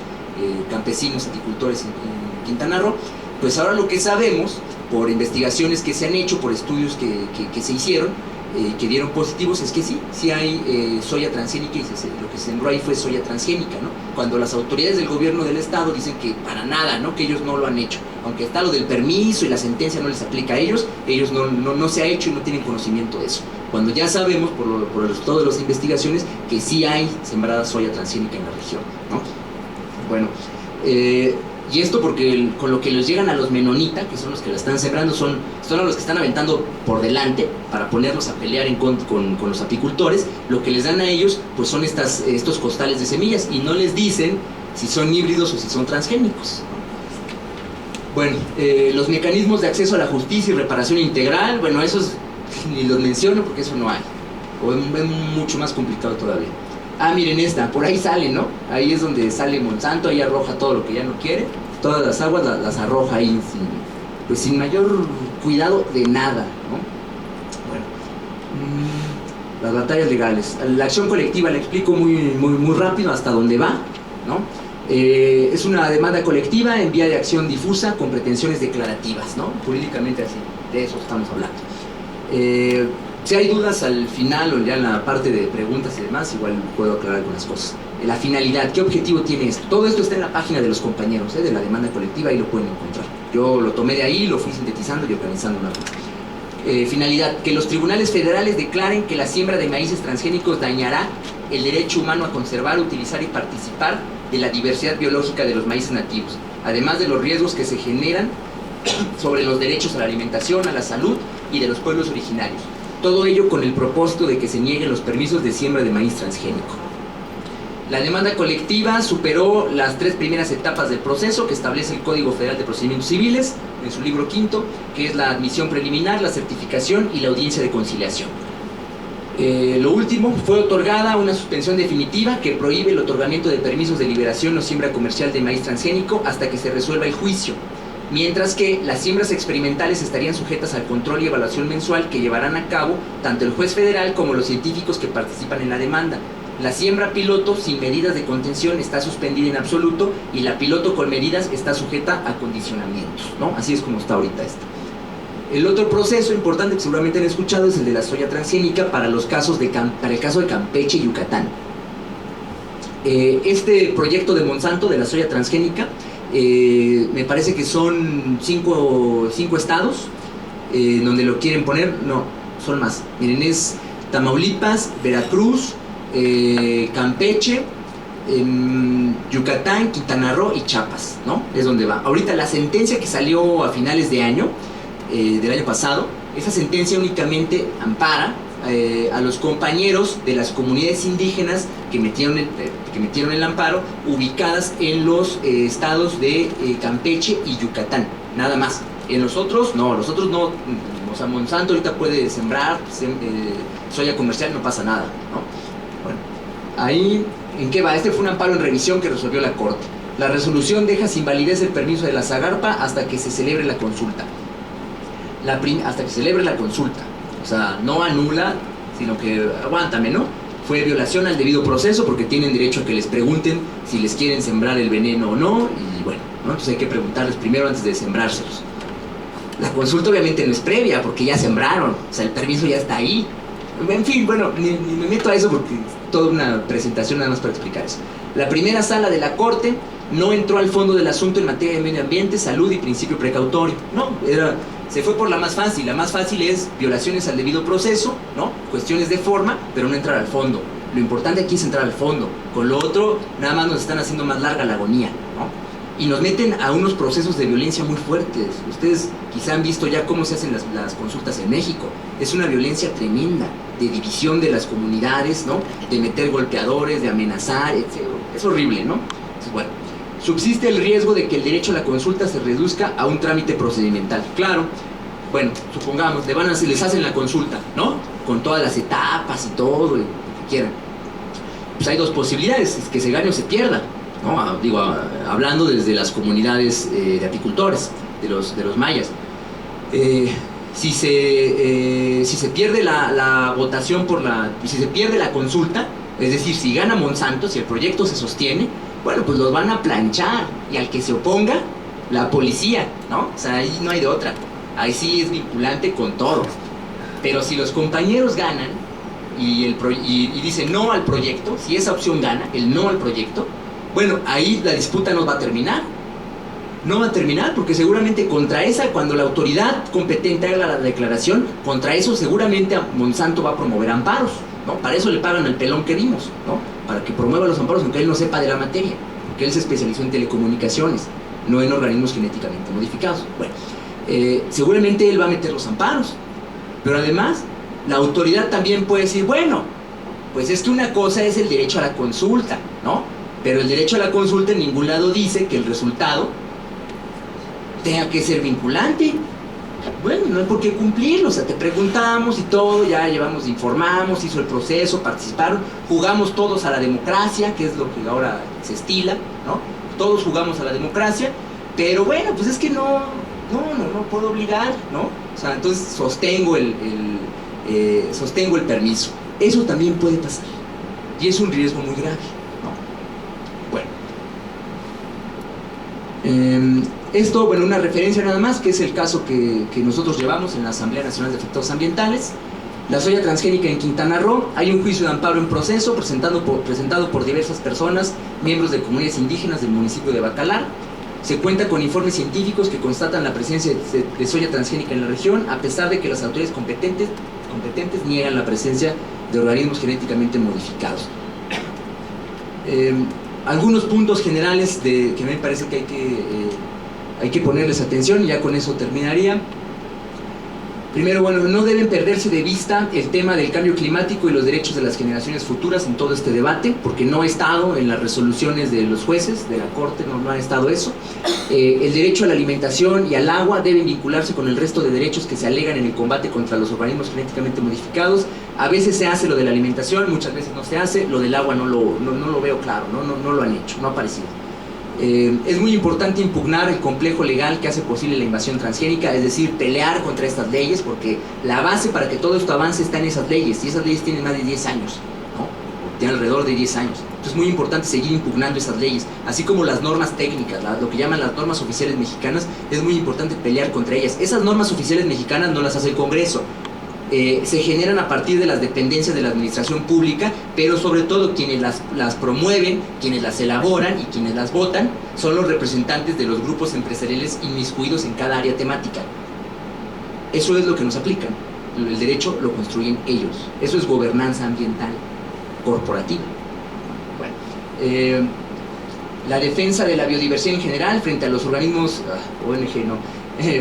S2: campesinos, agricultores en Quintana Roo, pues ahora lo que sabemos, por investigaciones que se han hecho, por estudios que se hicieron, que dieron positivos, es que sí hay soya transgénica, y lo que se sembró ahí fue soya transgénica, ¿no? Cuando las autoridades del gobierno del estado dicen que para nada, ¿no? Que ellos no lo han hecho, aunque está lo del permiso y la sentencia no les aplica a ellos no se ha hecho y no tienen conocimiento de eso, cuando ya sabemos por el resultado de las investigaciones que sí hay sembrada soya transgénica en la región, ¿no? Bueno, y esto porque con lo que les llegan a los menonitas, que son los que la están sembrando, son a los que están aventando por delante para ponerlos a pelear con los apicultores. Lo que les dan a ellos pues son estos costales de semillas, y no les dicen si son híbridos o si son transgénicos. Bueno, los mecanismos de acceso a la justicia y reparación integral, bueno, esos ni los menciono porque eso no hay, o es mucho más complicado todavía. Ah, miren esta, por ahí sale, ¿no? Ahí es donde sale Monsanto, ahí arroja todo lo que ya no quiere, todas las aguas las arroja ahí sin mayor cuidado de nada, ¿no? Bueno, las batallas legales. La acción colectiva la explico muy rápido hasta dónde va, ¿no? Es una demanda colectiva en vía de acción difusa con pretensiones declarativas, ¿no? Jurídicamente así, de eso estamos hablando. Si hay dudas al final o ya en la parte de preguntas y demás, igual puedo aclarar algunas cosas. La finalidad, ¿qué objetivo tiene esto? Todo esto está en la página de los compañeros, de la demanda colectiva, ahí lo pueden encontrar. Yo lo tomé de ahí, lo fui sintetizando y organizando una ruta. Finalidad, que los tribunales federales declaren que la siembra de maíces transgénicos dañará el derecho humano a conservar, utilizar y participar de la diversidad biológica de los maíces nativos, además de los riesgos que se generan sobre los derechos a la alimentación, a la salud y de los pueblos originarios. Todo ello con el propósito de que se nieguen los permisos de siembra de maíz transgénico. La demanda colectiva superó las 3 primeras etapas del proceso que establece el Código Federal de Procedimientos Civiles en su libro quinto, que es la admisión preliminar, la certificación y la audiencia de conciliación. Lo último, fue otorgada una suspensión definitiva que prohíbe el otorgamiento de permisos de liberación o siembra comercial de maíz transgénico hasta que se resuelva el juicio, mientras que las siembras experimentales estarían sujetas al control y evaluación mensual que llevarán a cabo tanto el juez federal como los científicos que participan en la demanda. La siembra piloto sin medidas de contención está suspendida en absoluto, y la piloto con medidas está sujeta a condicionamientos, ¿no? Así es como está ahorita esto. El otro proceso importante que seguramente han escuchado es el de la soya transgénica para el caso de Campeche y Yucatán. Este proyecto de Monsanto de la soya transgénica, me parece que son 5 estados donde lo quieren poner. No, son más. Miren, es Tamaulipas, Veracruz, Campeche, Yucatán, Quintana Roo y Chiapas, ¿no? Es donde va. Ahorita la sentencia que salió a finales de año, del año pasado, esa sentencia únicamente ampara a los compañeros de las comunidades indígenas que metieron el amparo, ubicadas en los estados de Campeche y Yucatán, nada más. En los otros no, o sea, Monsanto ahorita puede sembrar soya comercial, no pasa nada, ¿no? Bueno, ahí, ¿en qué va? Este fue un amparo en revisión que resolvió la Corte. La resolución deja sin validez el permiso de la Zagarpa hasta que se celebre la consulta. Hasta que se celebre la consulta. O sea, no anula, sino que aguántame, ¿no? Fue violación al debido proceso porque tienen derecho a que les pregunten si les quieren sembrar el veneno o no, y bueno, ¿no? Entonces hay que preguntarles primero antes de sembrárselos. La consulta obviamente no es previa porque ya sembraron, o sea, el permiso ya está ahí. En fin, bueno, ni me meto a eso porque es toda una presentación nada más para explicar eso. La primera sala de la Corte no entró al fondo del asunto en materia de medio ambiente, salud y principio precautorio. No, se fue por la más fácil. La más fácil es violaciones al debido proceso, ¿no? Cuestiones de forma, pero no entrar al fondo. Lo importante aquí es entrar al fondo. Con lo otro, nada más nos están haciendo más larga la agonía, ¿no? Y nos meten a unos procesos de violencia muy fuertes. Ustedes quizá han visto ya cómo se hacen las consultas en México. Es una violencia tremenda, de división de las comunidades, ¿no? De meter golpeadores, de amenazar, etc. Es horrible, ¿no? Entonces, bueno, subsiste el riesgo de que el derecho a la consulta se reduzca a un trámite procedimental. Claro, bueno, supongamos, les hacen la consulta, ¿no? Con todas las etapas y todo, lo que quieran. Pues hay 2 posibilidades, es que se gane o se pierda, ¿no? Digo, hablando desde las comunidades de apicultores, de los mayas. Si se pierde la votación si se pierde la consulta, Es decir, si gana Monsanto, si el proyecto se sostiene, bueno, pues los van a planchar, y al que se oponga, la policía, ¿no? O sea, ahí no hay de otra. Ahí sí es vinculante con todo. Pero si los compañeros ganan y dicen no al proyecto, si esa opción gana, el no al proyecto, bueno, ahí la disputa no va a terminar. No va a terminar porque seguramente contra esa, cuando la autoridad competente haga la declaración, contra eso seguramente Monsanto va a promover amparos, ¿no? Para eso le pagan al pelón que vimos, ¿no? Para que promueva los amparos, aunque él no sepa de la materia, porque él se especializó en telecomunicaciones, no en organismos genéticamente modificados. Bueno, seguramente él va a meter los amparos, pero además la autoridad también puede decir, bueno, pues es que una cosa es el derecho a la consulta, ¿no? Pero el derecho a la consulta en ningún lado dice que el resultado tenga que ser vinculante. Bueno, no hay por qué cumplirlo, o sea, te preguntamos y todo, ya llevamos, informamos, hizo el proceso, participaron, jugamos todos a la democracia, que es lo que ahora se estila, ¿no? Todos jugamos a la democracia, pero bueno, pues es que no puedo obligar, ¿no? O sea, entonces sostengo el permiso. Eso también puede pasar, y es un riesgo muy grave, ¿no? Bueno, esto, bueno, una referencia nada más, que es el caso que nosotros llevamos en la Asamblea Nacional de Afectados Ambientales. La soya transgénica en Quintana Roo, hay un juicio de amparo en proceso presentado por diversas personas, miembros de comunidades indígenas del municipio de Bacalar. Se cuenta con informes científicos que constatan la presencia de soya transgénica en la región, a pesar de que las autoridades competentes niegan la presencia de organismos genéticamente modificados. Algunos puntos generales que me parece que hay que ponerles atención, y ya con eso terminaría. Primero, bueno, no deben perderse de vista el tema del cambio climático y los derechos de las generaciones futuras en todo este debate, porque no ha estado en las resoluciones de los jueces, de la Corte, no ha estado eso. El derecho a la alimentación y al agua deben vincularse con el resto de derechos que se alegan en el combate contra los organismos genéticamente modificados. A veces se hace lo de la alimentación, muchas veces no se hace. Lo del agua no lo veo claro, no lo han hecho, no ha aparecido. Es muy importante impugnar el complejo legal que hace posible la invasión transgénica, es decir, pelear contra estas leyes, porque la base para que todo esto avance está en esas leyes, y esas leyes tienen más de 10 años, ¿no? Tienen alrededor de 10 años. Entonces es muy importante seguir impugnando esas leyes, así como las normas técnicas, lo que llaman las normas oficiales mexicanas. Es muy importante pelear contra ellas. Esas normas oficiales mexicanas no las hace el Congreso. Se generan a partir de las dependencias de la administración pública, pero sobre todo quienes las promueven, quienes las elaboran y quienes las votan son los representantes de los grupos empresariales inmiscuidos en cada área temática. Eso es lo que nos aplican. El derecho lo construyen ellos. Eso es gobernanza ambiental corporativa. Bueno, la defensa de la biodiversidad en general frente a los organismos ONG,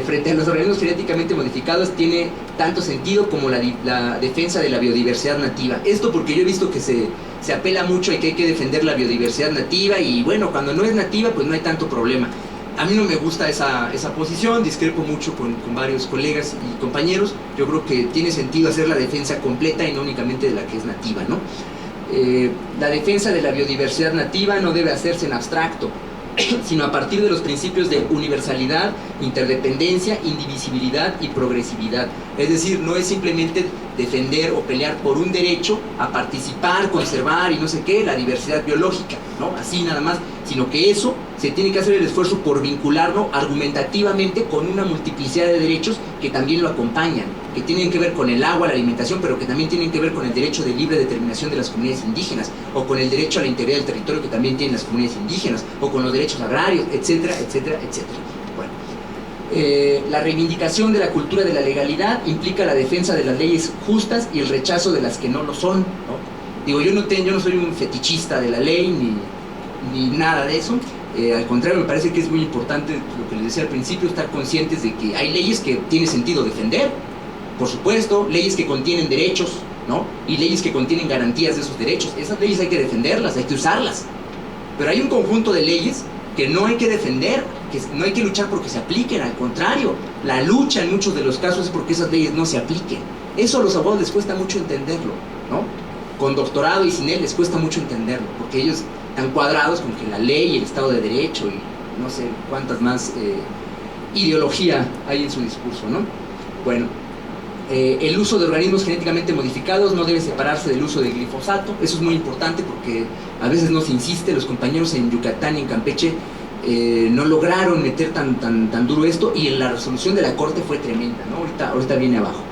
S2: frente a los organismos genéticamente modificados tiene tanto sentido como la defensa de la biodiversidad nativa. Esto porque yo he visto que se apela mucho a que hay que defender la biodiversidad nativa, y bueno, cuando no es nativa pues no hay tanto problema. A mí no me gusta esa posición, discrepo mucho con varios colegas y compañeros. Yo creo que tiene sentido hacer la defensa completa y no únicamente de la que es nativa, ¿no? La defensa de la biodiversidad nativa no debe hacerse en abstracto, sino a partir de los principios de universalidad, interdependencia, indivisibilidad y progresividad. Es decir, no es simplemente defender o pelear por un derecho a participar, conservar y no sé qué, la diversidad biológica, ¿no? Así nada más, sino que eso se tiene que hacer el esfuerzo por vincularlo argumentativamente con una multiplicidad de derechos que también lo acompañan, que tienen que ver con el agua, la alimentación, pero que también tienen que ver con el derecho de libre determinación de las comunidades indígenas, o con el derecho a la integridad del territorio que también tienen las comunidades indígenas, o con los derechos agrarios, etcétera, etcétera, etcétera. Bueno, la reivindicación de la cultura de la legalidad implica la defensa de las leyes justas y el rechazo de las que no lo son, ¿no? Digo, yo no soy un fetichista de la ley ni nada de eso. Al contrario, me parece que es muy importante, lo que les decía al principio, estar conscientes de que hay leyes que tiene sentido defender, por supuesto, leyes que contienen derechos, ¿no? Y leyes que contienen garantías de esos derechos. Esas leyes hay que defenderlas, hay que usarlas. Pero hay un conjunto de leyes que no hay que defender, que no hay que luchar porque se apliquen. Al contrario, la lucha en muchos de los casos es porque esas leyes no se apliquen. Eso a los abogados les cuesta mucho entenderlo, ¿no? Con doctorado y sin él les cuesta mucho entenderlo, porque ellos están cuadrados con que la ley y el Estado de Derecho y no sé cuántas más ideología hay en su discurso, ¿no? Bueno, El uso de organismos genéticamente modificados no debe separarse del uso de glifosato. Eso es muy importante porque a veces no se insiste. Los compañeros en Yucatán y en Campeche no lograron meter tan duro esto, y la resolución de la Corte fue tremenda, ¿no? Ahorita viene abajo.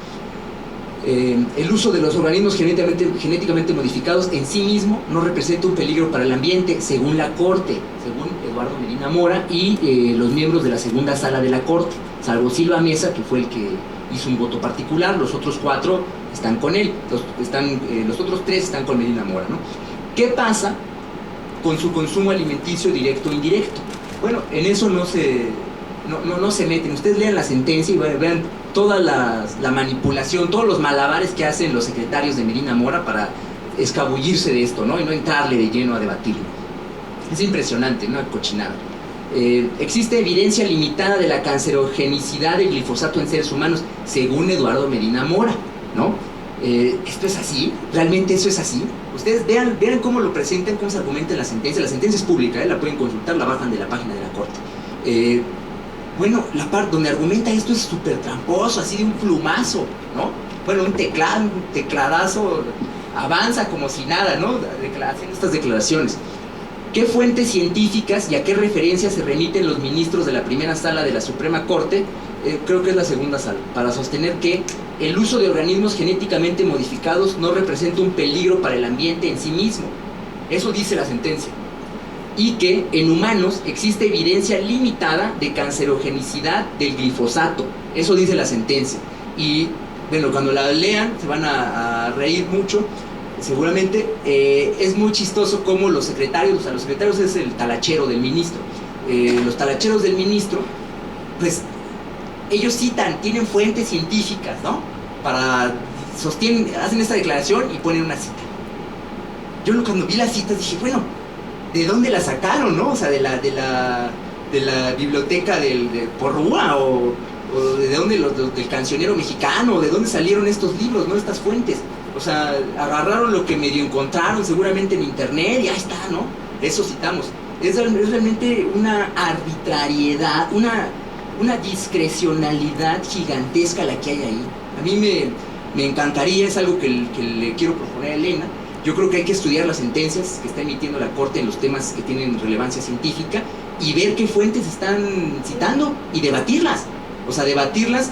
S2: El uso de los organismos genéticamente modificados en sí mismo no representa un peligro para el ambiente, según la Corte, según Eduardo Medina Mora y los miembros de la segunda sala de la Corte, salvo Silva Mesa, que fue el que hizo un voto particular. Los otros 4 están con él, los otros 3 están con Medina Mora, ¿no? ¿Qué pasa con su consumo alimenticio directo o indirecto? Bueno, en eso no se meten. Ustedes lean la sentencia y vean toda la manipulación, todos los malabares que hacen los secretarios de Medina Mora para escabullirse de esto, ¿no? Y no entrarle de lleno a debatirlo. Es impresionante, una cochinada. Existe evidencia limitada de la cancerogenicidad del glifosato en seres humanos, según Eduardo Medina Mora, ¿no? ¿Esto es así? ¿Realmente eso es así? Ustedes vean cómo lo presentan, cómo se argumenta en la sentencia. La sentencia es pública, la pueden consultar, la bajan de la página de la Corte. Bueno, la parte donde argumenta esto es súper tramposo, así de un plumazo, ¿no? Bueno, un tecladazo, avanza como si nada, ¿no? Haciendo estas declaraciones. ¿Qué fuentes científicas y a qué referencias se remiten los ministros de la primera sala de la Suprema Corte? Creo que es la segunda sala, para sostener que el uso de organismos genéticamente modificados no representa un peligro para el ambiente en sí mismo. Eso dice la sentencia. Y que en humanos existe evidencia limitada de cancerogenicidad del glifosato. Eso dice la sentencia. Y bueno, cuando la lean se van a reír mucho, seguramente. Es muy chistoso cómo los secretarios, o sea, los secretarios es el talachero del ministro. Los talacheros del ministro, pues ellos citan, tienen fuentes científicas, ¿no? Hacen esta declaración y ponen una cita. Yo cuando vi las citas dije, bueno, ¿de dónde la sacaron, no? O sea, de la biblioteca de Porrúa, o de dónde, del cancionero mexicano, de dónde salieron estos libros, ¿no? Estas fuentes. O sea, agarraron lo que medio encontraron seguramente en internet y ahí está, ¿no? Eso citamos. Es realmente una arbitrariedad, una discrecionalidad gigantesca la que hay ahí. A mí me encantaría, es algo que le quiero proponer a Elena. Yo creo que hay que estudiar las sentencias que está emitiendo la Corte en los temas que tienen relevancia científica y ver qué fuentes están citando y debatirlas. O sea, debatirlas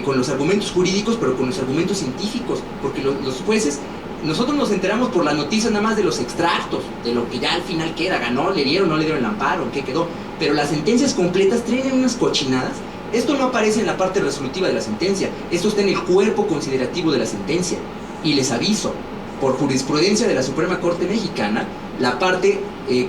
S2: con los argumentos jurídicos, pero con los argumentos científicos, porque los jueces, nosotros nos enteramos por las noticias nada más de los extractos, de lo que ya al final queda, ganó, le dieron, no le dieron el amparo, qué quedó, pero las sentencias completas traen unas cochinadas. Esto no aparece en la parte resolutiva de la sentencia, esto está en el cuerpo considerativo de la sentencia, y les aviso, por jurisprudencia de la Suprema Corte Mexicana, la parte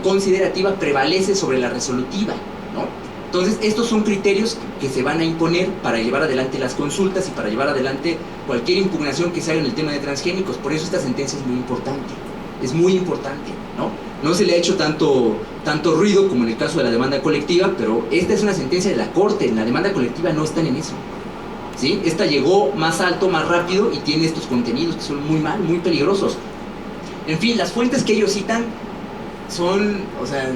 S2: considerativa prevalece sobre la resolutiva, ¿no? Entonces, estos son criterios que se van a imponer para llevar adelante las consultas y para llevar adelante cualquier impugnación que se haga en el tema de transgénicos. Por eso esta sentencia es muy importante, ¿no? No se le ha hecho tanto ruido como en el caso de la demanda colectiva, pero esta es una sentencia de la Corte. En la demanda colectiva no están en eso, ¿sí? Esta llegó más alto, más rápido y tiene estos contenidos que son muy peligrosos. En fin, las fuentes que ellos citan son, o sea,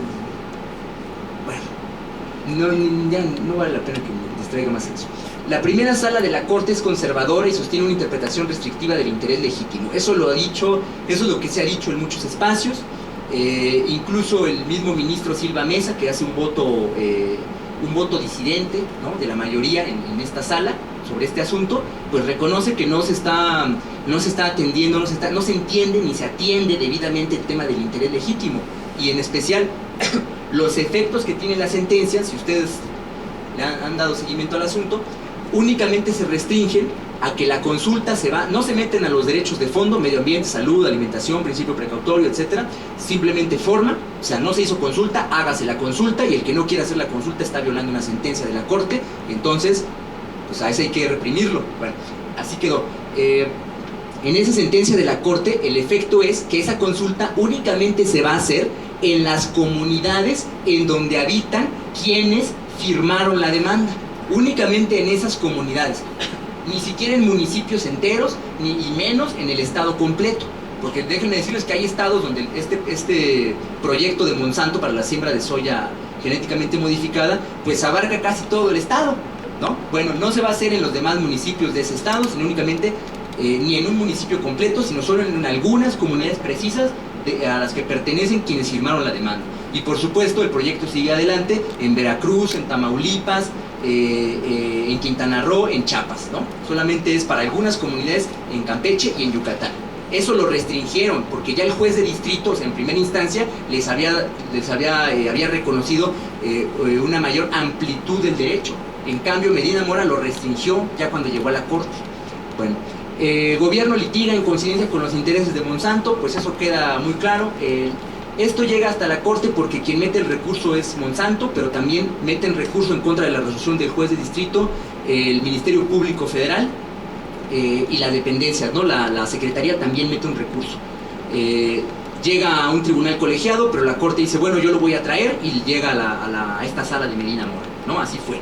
S2: ya no vale la pena que me distraiga más eso. La primera sala de la Corte es conservadora y sostiene una interpretación restrictiva del interés legítimo. Eso es lo que se ha dicho en muchos espacios. Incluso el mismo ministro Silva Mesa, que hace un voto disidente, ¿no?, de la mayoría en esta sala sobre este asunto, pues reconoce que no se está atendiendo, no se entiende ni se atiende debidamente el tema del interés legítimo, y en especial los efectos que tiene la sentencia, si ustedes le han dado seguimiento al asunto, únicamente se restringen a que la consulta no se meten a los derechos de fondo, medio ambiente, salud, alimentación, principio precautorio, etcétera, simplemente forma, o sea, no se hizo consulta, hágase la consulta, y el que no quiera hacer la consulta está violando una sentencia de la Corte, entonces, pues a ese hay que reprimirlo. Bueno, así quedó. En esa sentencia de la Corte, el efecto es que esa consulta únicamente se va a hacer en las comunidades en donde habitan quienes firmaron la demanda, únicamente en esas comunidades, ni siquiera en municipios enteros, y menos en el estado completo, porque déjenme decirles que hay estados donde este proyecto de Monsanto para la siembra de soya genéticamente modificada, pues abarca casi todo el estado, ¿no? Bueno, no se va a hacer en los demás municipios de ese estado, sino únicamente ni en un municipio completo, sino solo en algunas comunidades precisas a las que pertenecen quienes firmaron la demanda. Y por supuesto el proyecto sigue adelante en Veracruz, en Tamaulipas, en Quintana Roo, en Chiapas, ¿no? Solamente es para algunas comunidades en Campeche y en Yucatán. Eso lo restringieron porque ya el juez de distritos en primera instancia había reconocido una mayor amplitud del derecho. En cambio Medina Mora lo restringió ya cuando llegó a la corte. Bueno, gobierno litiga en coincidencia con los intereses de Monsanto, pues eso queda muy claro. Esto llega hasta la corte porque quien mete el recurso es Monsanto, pero también meten recurso en contra de la resolución del juez de distrito, el Ministerio Público Federal y las dependencias, ¿no? La Secretaría también mete un recurso. Llega a un tribunal colegiado, pero la corte dice, bueno, yo lo voy a traer, y llega a esta sala de Medina Mora, ¿no? Así fue.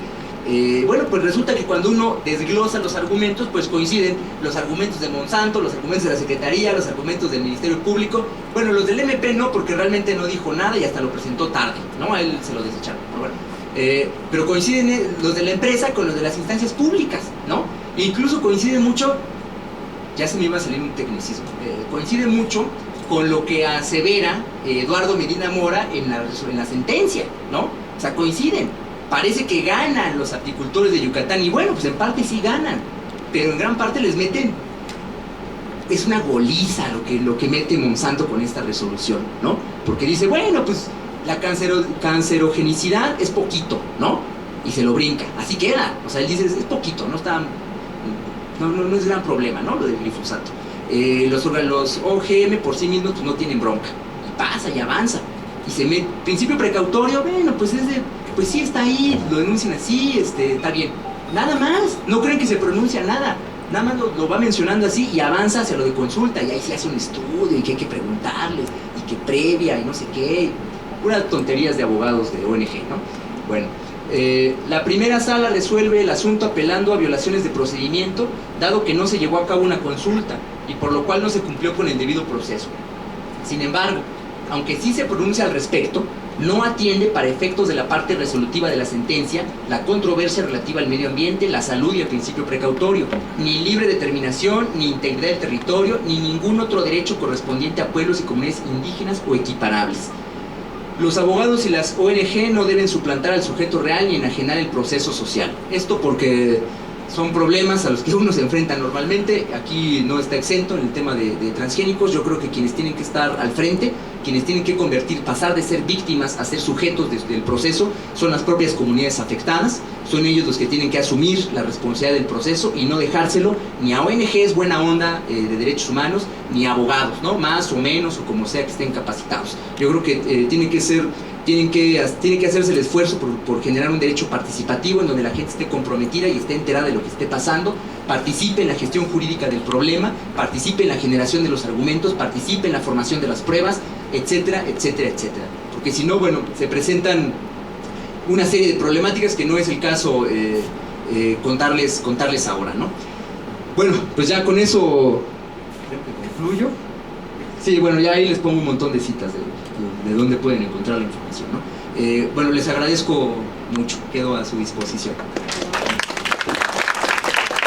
S2: Bueno, pues resulta que cuando uno desglosa los argumentos, pues coinciden los argumentos de Monsanto, los argumentos de la Secretaría, los argumentos del Ministerio Público. Bueno, los del MP no, porque realmente no dijo nada y hasta lo presentó tarde, ¿no? A él se lo desecharon, pero bueno. Pero coinciden los de la empresa con los de las instancias públicas, ¿no? E incluso coincide mucho, ya se me iba a salir un tecnicismo, coincide mucho con lo que asevera Eduardo Medina Mora en la sentencia, ¿no? O sea, coinciden. Parece que ganan los apicultores de Yucatán, y bueno, pues en parte sí ganan, pero en gran parte les meten, es una goliza lo que mete Monsanto con esta resolución, ¿no? Porque dice, bueno, pues la cancerogenicidad es poquito, ¿no? Y se lo brinca, así queda, o sea, él dice, es poquito, no es gran problema, ¿no? Lo del glifosato. Los OGM por sí mismos pues no tienen bronca, y pasa y avanza, y se mete, principio precautorio, bueno, pues pues sí está ahí, lo denuncian así, está bien. Nada más, no creen que se pronuncia nada más lo va mencionando así y avanza hacia lo de consulta, y ahí se hace un estudio y que hay que preguntarles, y que previa y no sé qué, puras tonterías de abogados de ONG, ¿no? Bueno, la primera sala resuelve el asunto apelando a violaciones de procedimiento, dado que no se llevó a cabo una consulta, y por lo cual no se cumplió con el debido proceso. Sin embargo, aunque sí se pronuncia al respecto, no atiende para efectos de la parte resolutiva de la sentencia la controversia relativa al medio ambiente, la salud y el principio precautorio, ni libre determinación, ni integridad del territorio, ni ningún otro derecho correspondiente a pueblos y comunidades indígenas o equiparables. Los abogados y las ONG no deben suplantar al sujeto real ni enajenar el proceso social. Esto porque son problemas a los que uno se enfrenta normalmente. Aquí no está exento en el tema de transgénicos. Yo creo que quienes tienen que estar al frente, quienes tienen que pasar de ser víctimas a ser sujetos del proceso, son las propias comunidades afectadas. Son ellos los que tienen que asumir la responsabilidad del proceso y no dejárselo ni a ONGs buena onda de derechos humanos, ni a abogados, ¿no? Más o menos, o como sea que estén capacitados. Yo creo que tiene que hacerse el esfuerzo por generar un derecho participativo en donde la gente esté comprometida y esté enterada de lo que esté pasando, participe en la gestión jurídica del problema, participe en la generación de los argumentos, participe en la formación de las pruebas, etcétera, etcétera, etcétera. Porque si no, bueno, se presentan una serie de problemáticas que no es el caso contarles ahora, ¿no? Bueno, pues ya con eso creo que concluyo. Sí, bueno, ya ahí les pongo un montón de citas de dónde pueden encontrar la información, ¿no? Bueno, les agradezco mucho, quedo a su disposición.